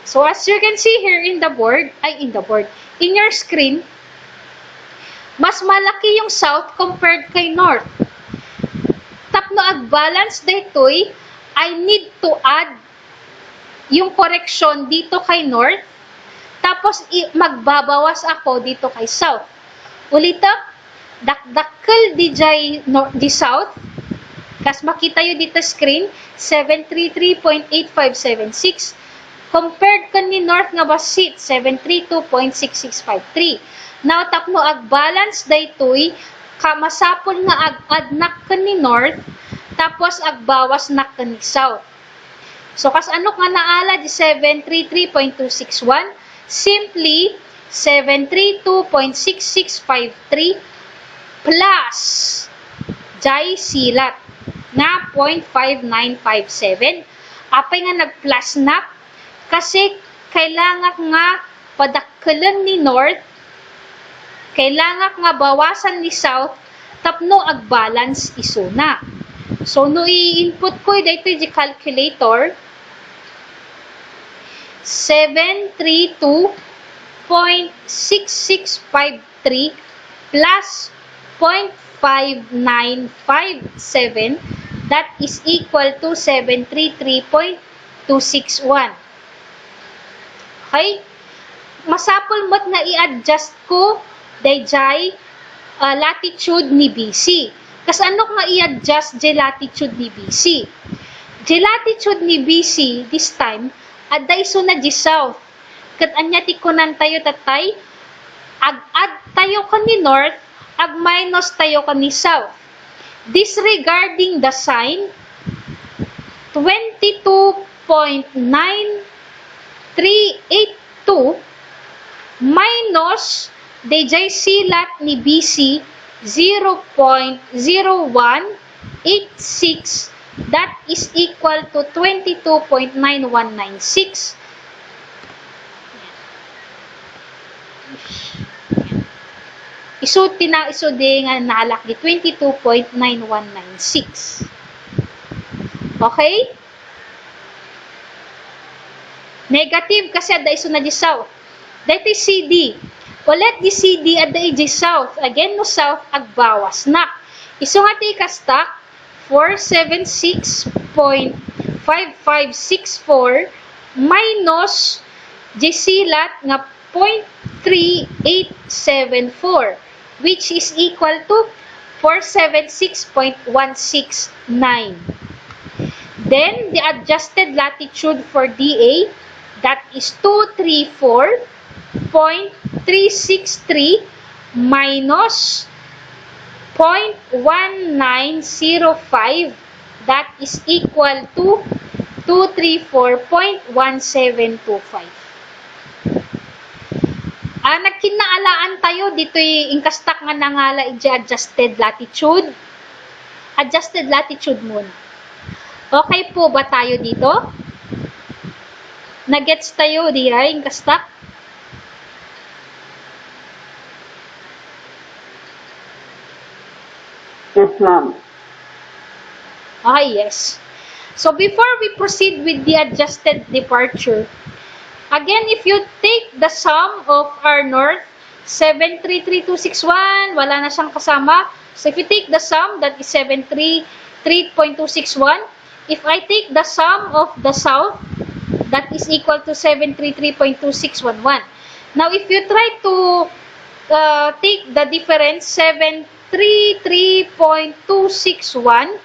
So as you can see here in your screen, mas malaki yung south compared kay north. Tapno ag-balance daytoy, I need to add yung correction dito kay north, tapos magbabawas ako dito kay south. Ulita, dakdakkel di south, kas makita yun dito screen, 733.8576, compared kan ni north nga basit, 732.6653. Now, tapno ag-balance daytoy, kamasapol nga ag-add nak kan ni north, tapos agbawas nak kan ni south. So, kas ano nga naala di 733.261? Simply, 732.6653 plus jay silat na 0.5957. Apay nga nag-plus na kasi kailangan nga padakkelan ni north, kailangan nga bawasan ni south, tapno ag-balance isuna. So, no i-input ko dito di calculator, 732.6653 plus 0.5957, that is equal to 733.261. Okay? Masapol mo't nga i-adjust ko dayjay latitude ni BC. Kas ano nga i-adjust di latitude ni BC? Di latitude ni BC this time, aday so na di south. Kat anya ti kunan tayo tatay, ag-add tayo ka ni north, ag-minus tayo ka ni south. Disregarding the sign, 22.9382 minus dayjay silat ni BC 0.0186, that is equal to 22.9196. Isulti na isudi nga nalak di 22.9196. Okay? Negative kasi ada iso na di south. Dito CD. Ulit di CD ada di south. Again no south agbawas na. Iso nga ti kastak 476.5564 minus di silat nga 0.3874, which is equal to 476.169. Then the adjusted latitude for DA, that is 234.363 minus 0.1905, that is equal to 234.1725. Nagkinaalaan tayo dito'y inkastak nga nangala iti adjusted latitude. Adjusted latitude muna. Okay po ba tayo dito? Nagets tayo diya inkastak? Yes, ma'am. Yes. So before we proceed with the adjusted departure, again, if you take the sum of our north, 733.261, wala na siyang kasama. So if you take the sum, that is 733.261. If I take the sum of the south, that is equal to 733.2611. Now, if you try to take the difference, 733.261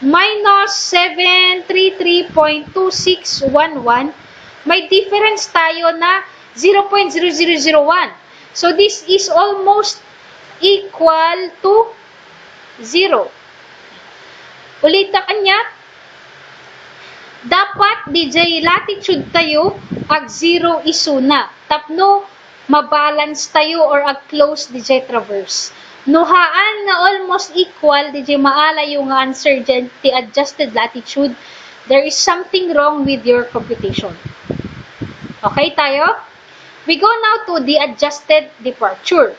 minus 733.2611, may difference tayo na 0.0001. So, this is almost equal to 0. Ulit na kanya, dapat DJ latitude tayo ag 0 isuna. Tapno, mabalance tayo or ag close DJ traverse. Nuhaan na almost equal, DJ maala yung answer dyan, the adjusted latitude. There is something wrong with your computation. Okay tayo? We go now to the adjusted departure.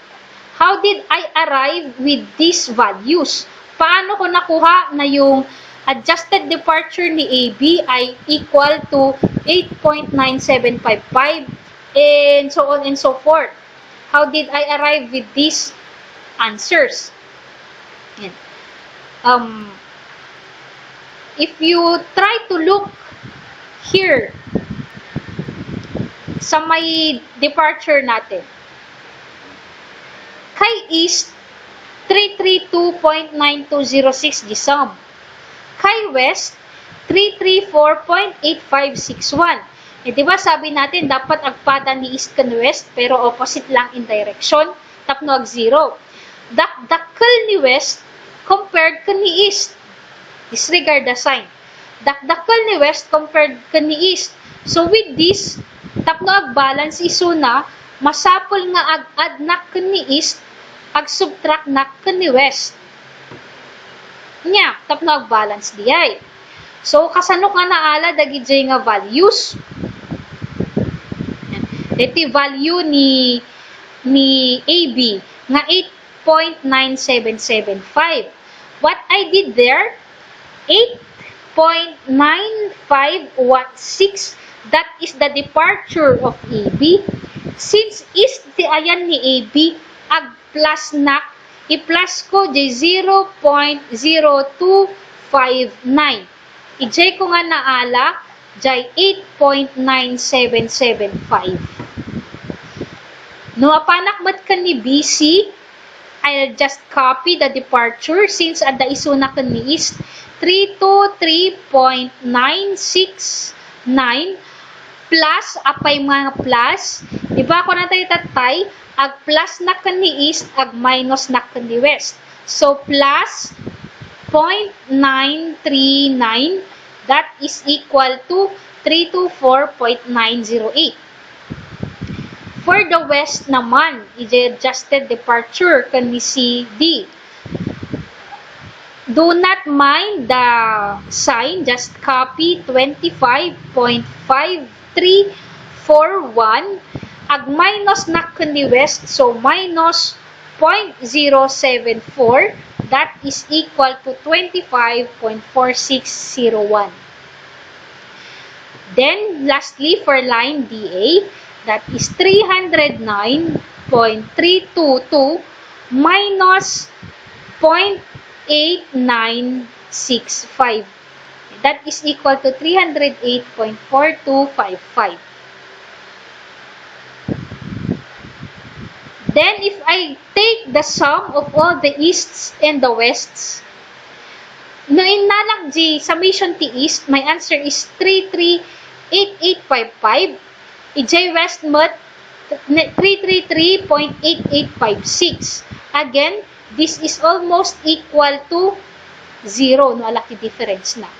How did I arrive with these values? Paano ko nakuha na yung adjusted departure ni AB ay equal to 8.9755 and so on and so forth? How did I arrive with these answers? If you try to look here sa may departure natin, kay east 332.9206 gisam, kay west 334.8561. Diba sabi natin dapat agpada ni east kan west pero opposite lang in direction, tapno ag 0. Dakdakkel ni west compared kan ni east, disregard the sign. Dakdakkel ni west compared kan ni east. So with this, tapno ag balance isuna, masapol nga ag-add nak kan ni east, ag subtract nak kan ni west. Nya, tapno ag balance diyay. So kasano nga naala dagiti nga values? Iti value ni AB nga 8.9775. What I did there, 8.9516, that is the departure of AB. Since is ti ayan ni AB, ag plus nak, i-plus ko di 0.0259. I-jay ko nga naala, jay 8.9775. No, apanakmat ka ni BC, I'll just copy the departure since at the isuna ka ni is 323.969 plus, apay mga plus, diba ako na tayo tatay, ag plus na ka ni east, ag minus na ka ni west. So, plus 0.939, that is equal to 324.908. For the west naman, i-adjusted departure kan ni CD. Do not mind the sign, just copy 25.5341. Ag minus na kan ni west, so minus 0.074, that is equal to 25.4601. Then, lastly, for line DA, that is 309.322 minus 0.8965. That is equal to 308.4255. Then, if I take the sum of all the easts and the wests, no inalang G, summation T east, my answer is 338855. I-J west mat 333.8856. Again, this is almost equal to 0. No, alaki difference na.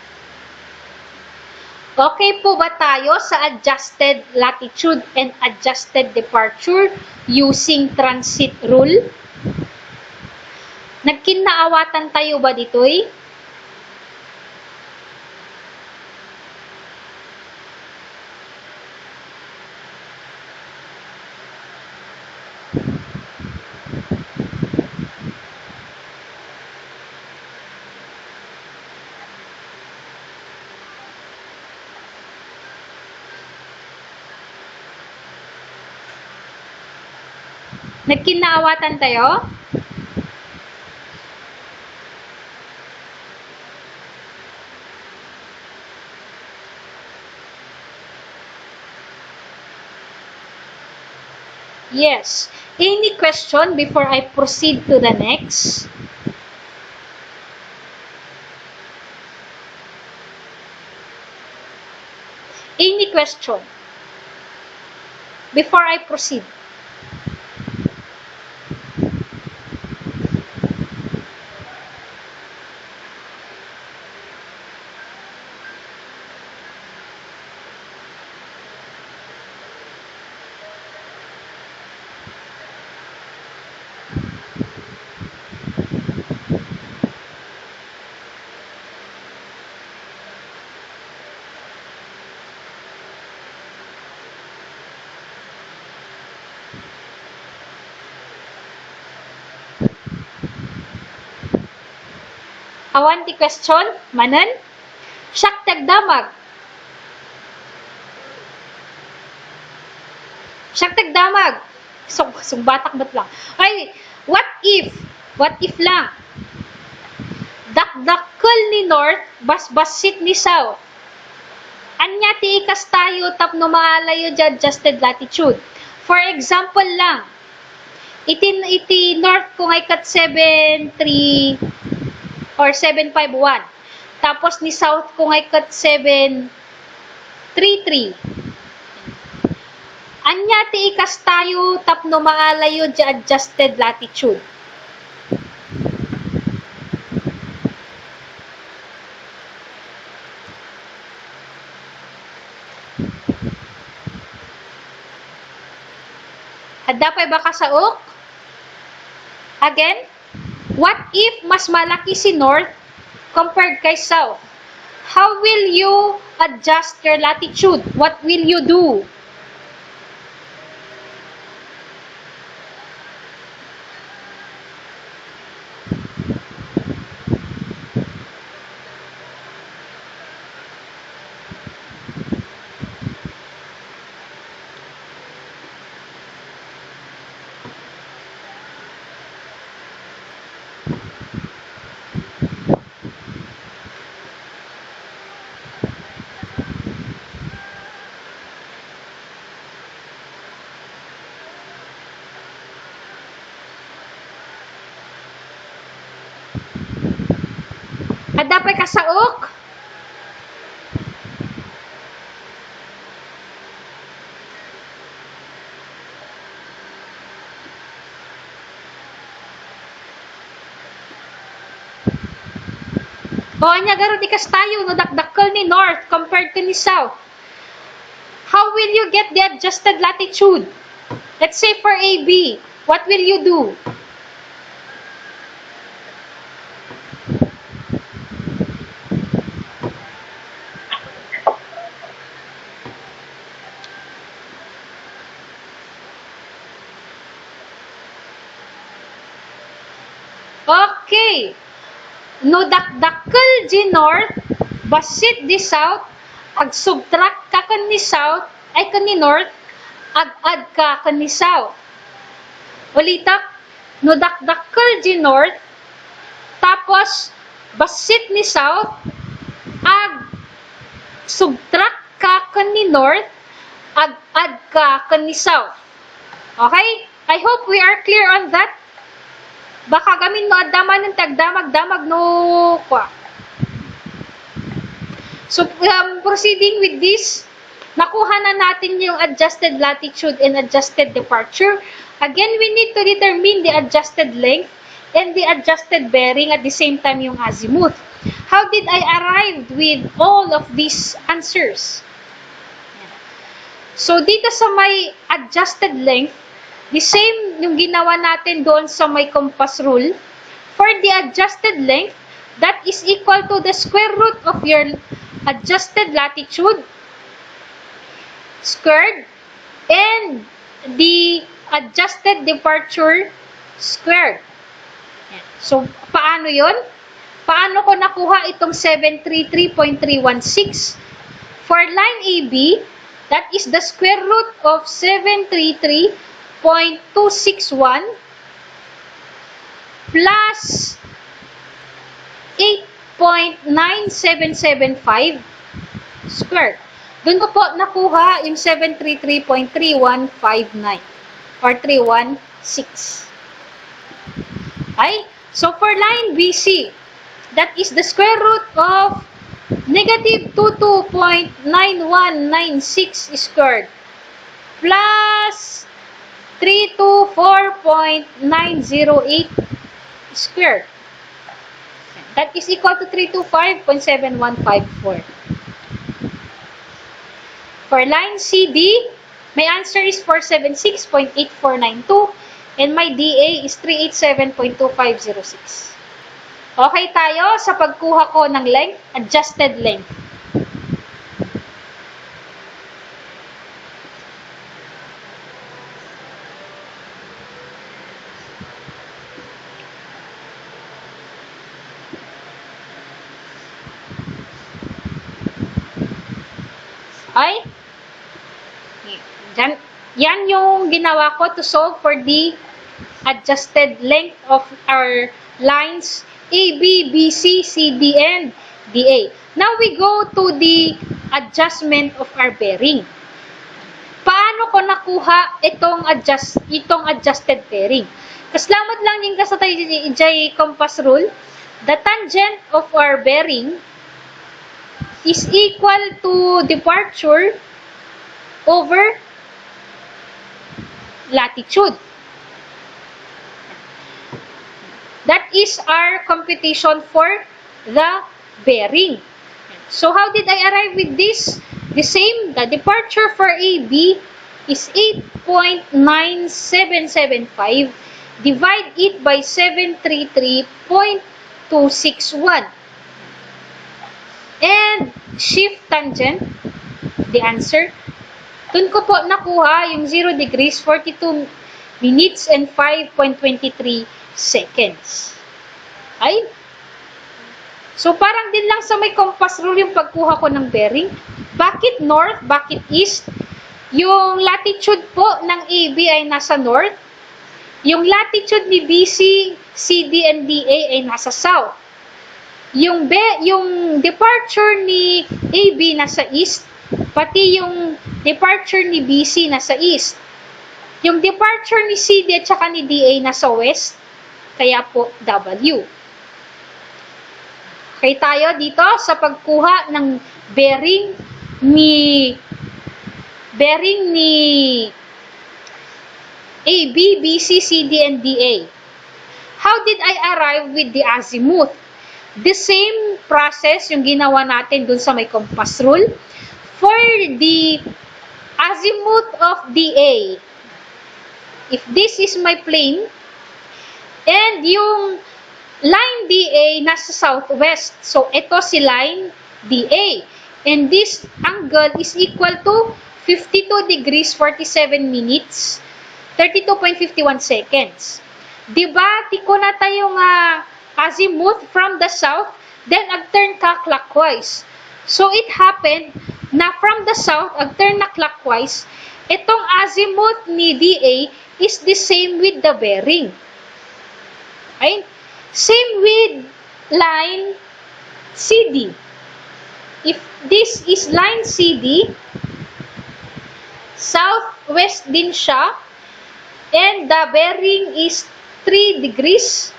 Okay po ba tayo sa adjusted latitude and adjusted departure using transit rule? Nagkinaawatan tayo ba ditoy? Nagkinaawatan tayo? Yes. Any question before I proceed to the next? Any question before I proceed? Awan ti question? Manan? Siyak tagdamag. Siyak tagdamag. Sumbatak ba't lang? Ay, what if lang? Dakdakkel ni North, basbasit ni South. Anya ti ikas tayo tapno maalayo di adjusted latitude. For example lang, iti North kung ay kat 7.3 or 7.51. Tapos ni South kung ay kat 7.33. Anya ti ikas tayo tapno maalayo di adjusted latitude. Hadda pa ba kasaok? Again, what if mas malaki si North compared kay South? How will you adjust your latitude? What will you do? Hadda pa kasaok? O anya garo di kas tayo no dakdakkel ni North compared to ni South. How will you get the adjusted latitude? Let's say for AB, what will you do? Okay. No dakdakkel di North, basit di South, ag subtract ka kan ni South, ay kan ni North, ag-add ka kan ni South. Ulitak, no dakdakkel di North, tapos basit ni South, ag subtract ka kan ni North, ag-add ka kan ni South. Okay? I hope we are clear on that. Baka gamin no adaman ng tagdamag-damag no kwa. So, proceeding with this, nakuha na natin yung adjusted latitude and adjusted departure. Again, we need to determine the adjusted length and the adjusted bearing at the same time yung azimuth. How did I arrive with all of these answers? So, dito sa may adjusted length, the same yung ginawa natin doon sa may compass rule. For the adjusted length, that is equal to the square root of your adjusted latitude squared and the adjusted departure squared. So, paano yon? Paano ko nakuha itong 733.316? For line AB, that is the square root of 733.261 plus 8.9775 squared. Doon ko po nakuha yung 733.3159 or 316. Okay? So, for line BC, that is the square root of negative 22.9196 squared plus 324.908 squared. That is equal to 325.7154. For line CD, my answer is 476.8492 and my DA is 387.2506. Okay tayo sa pagkuha ko ng length, adjusted length. Ay, yan yung ginawa ko to solve for the adjusted length of our lines A, B, B, C, C, D, and DA. Now we go to the adjustment of our bearing. Paano ko nakuha itong adjusted bearing? Kaslamat lang yung kasatay jay compass rule. The tangent of our bearing is equal to departure over latitude. That is our computation for the bearing. So, how did I arrive with this? The same, the departure for AB is 8.9775. Divide it by 733.261. And shift tangent, the answer. Dun ko po nakuha yung 0 degrees, 42 minutes, and 5.23 seconds. Ay? So, parang din lang sa may compass rule yung pagkuha ko ng bearing. Bakit north? Bakit east? Yung latitude po ng AB ay nasa north. Yung latitude ni BC, CD, and DA ay nasa south. Yung departure ni AB nasa east, pati yung departure ni BC nasa east. Yung departure ni CD at saka ni DA nasa west, kaya po W. Okay tayo dito sa pagkuha ng bearing ni AB, BC, CD, and DA. How did I arrive with the azimuth? The same process yung ginawa natin dun sa may compass rule. For the azimuth of DA, if this is my plane, and yung line DA nasa southwest, so ito si line DA, and this angle is equal to 52 degrees 47 minutes 32.51 seconds. Diba, tiko na tayong azimuth from the south, then ag-turn ka clockwise. So, it happened na from the south, ag-turn na clockwise, itong azimuth ni DA is the same with the bearing. Okay? Same with line CD. If this is line CD, southwest din siya, and the bearing is 3 degrees,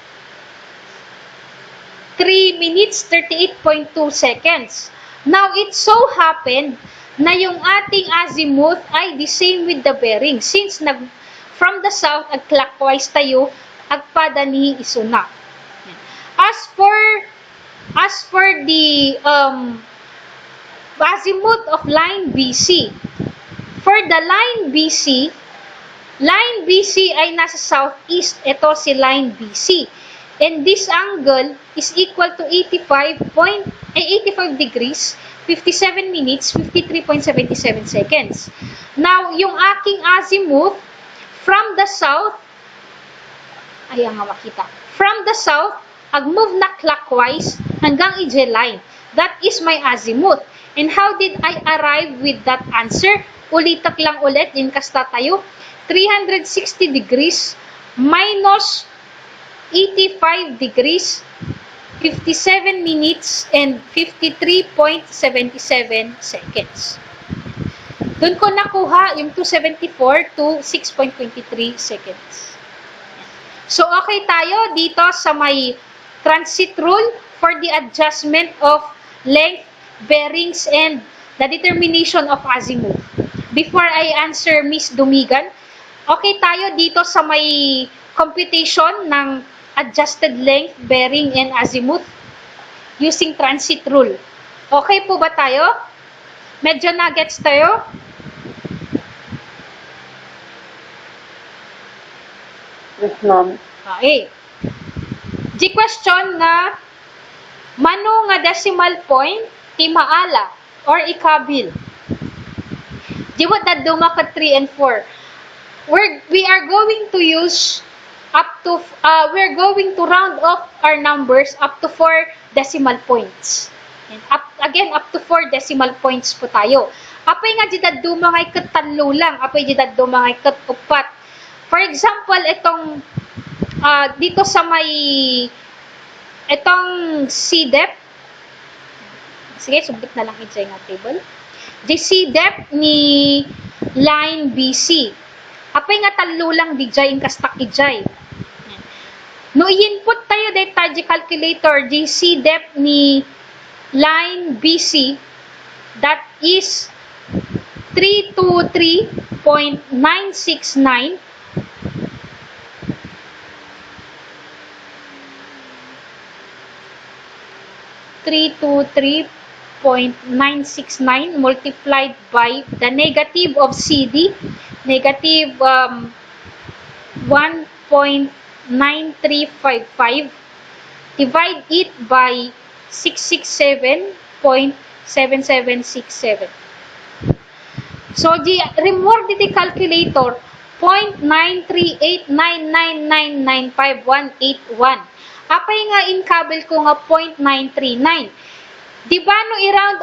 3 minutes, 38.2 seconds. Now, it so happened na yung ating azimuth ay the same with the bearing. Since from the south, ag-clockwise tayo, agpada ni isuna. As for As for the azimuth of line BC, for the line BC ay nasa southeast. Ito si line BC. And this angle is equal to 85 degrees, 57 minutes, 53.77 seconds. Now, yung aking azimuth from the south, ayan nga makita. From the south, ag-move na clockwise hanggang EJ line. That is my azimuth. And how did I arrive with that answer? Ulitak lang ulit, din kasta tayo. 360 degrees minus 85 degrees, 57 minutes, and 53.77 seconds. Doon ko nakuha yung 274 to 6.23 seconds. So, okay tayo dito sa may transit rule for the adjustment of length, bearings, and the determination of azimuth. Before I answer Miss Dumigan, okay tayo dito sa may computation ng adjusted length, bearing, and azimuth using transit rule. Okay po ba tayo? Medyo na-gets tayo? Yes, ma'am. Okay. Di question nga, mano nga decimal point, timaala, or ikabil. Di what that duma ka 3 and 4. We are going to use we're going to round off our numbers up to 4 decimal points. And up to 4 decimal points po tayo. Apay nga didad duma ngay katanlo lang, apay didad duma ngay katupat. For example, itong dito sa may itong CDEP. Sige, subit na lang i-check nga table. The CDEP ni line BC. Apay nga talo lang dijay in kastak ijay. No input tayo data di calculator the CDEP ni line BC, that is 323.969 323.969 multiplied by the negative of CD, negative 1.9355, divide it by 667.7767. So, remove the calculator 0.93899958181. Apay nga in kabel ko nga 0.939. Di ba no i-round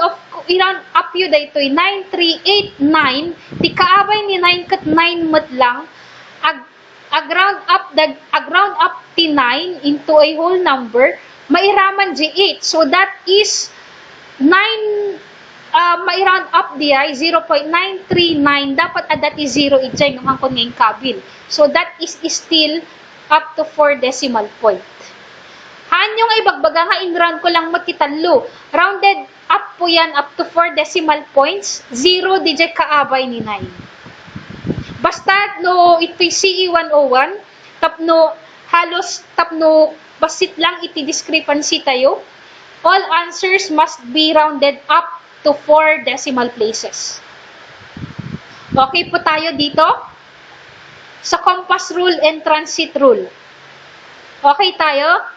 up yu daytoy 9389, ti kaabay ni 9 kat 9 mat lang, ag-round up ti 9 into a whole number, mairaman G8. So that is 9 mai-round up di ay 0.939, dapat that is 0 ijay ng angkon ngayong kabil. So that is still up to 4 decimal point. Hanyong ibagbaga nga in-round ko lang magkitalo. Rounded up po yan up to 4 decimal points. 0 DJ kaabay ni 9. Basta no ito'y CE 101, tapno halos tapno basit lang iti discrepancy tayo. All answers must be rounded up to 4 decimal places. Okay po tayo dito sa compass rule and transit rule. Okay tayo?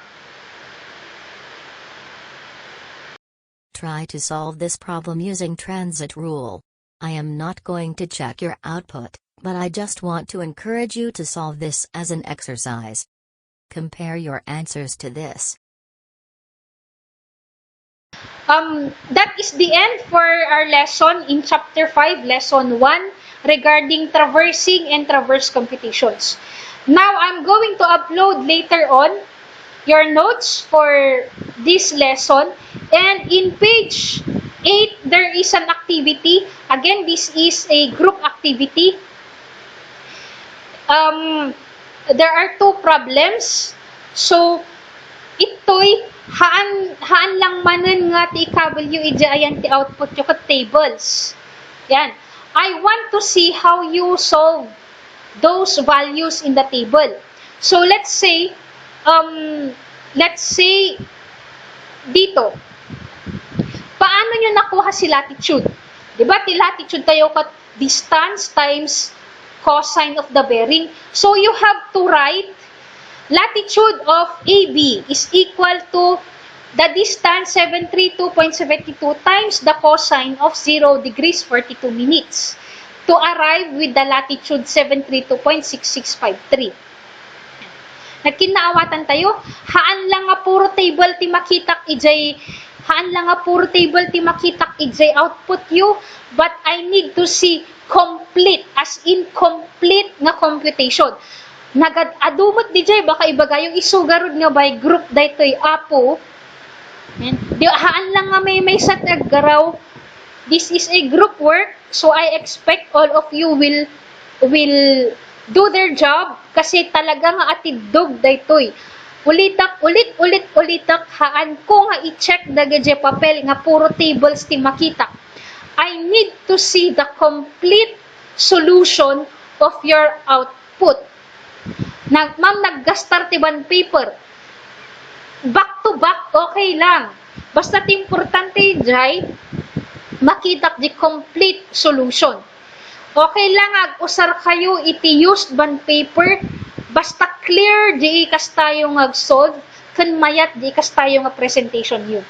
Try to solve this problem using transit rule. I am not going to check your output, but I just want to encourage you to solve this as an exercise. Compare your answers to this. That is the end for our lesson in chapter 5, lesson 1, regarding traversing and traverse computations. Now, I'm going to upload later on your notes for this lesson, and in page 8 there is an activity. Again, this is a group activity. There are 2 problems. So ito'y haan lang manen nga ti ikabel ija ayan ti output yu kat tables. Yan. I want to see how you solve those values in the table. So let's say dito, paano nyo nakuha si latitude? Diba, ti latitude tayo kat distance times cosine of the bearing. So, you have to write latitude of AB is equal to the distance 732.72 times the cosine of 0 degrees 42 minutes to arrive with the latitude 732.6653. Nagkinaawatan tayo, haan lang nga puro table ti makitak ijay output you, but I need to see complete, as in complete nga computation. Nagad-adumot DJ, baka ibagay yung isugarod nga by group daytoy apo. Di haan lang nga may sat naggaraw. This is a group work, so I expect all of you will do their job kasi talaga nga atidog daytoy. Ulitak haan ko nga i-check dagiti papel nga puro tables ti makita. I need to see the complete solution of your output. Ma'am, naggastar ti bond paper. Back to back, okay lang. Basta importante jay, makita di complete solution. Okay lang usar kayo iti used bond paper, basta clear di ikas tayo solve, kan mayat di ikas tayo nga presentation yun.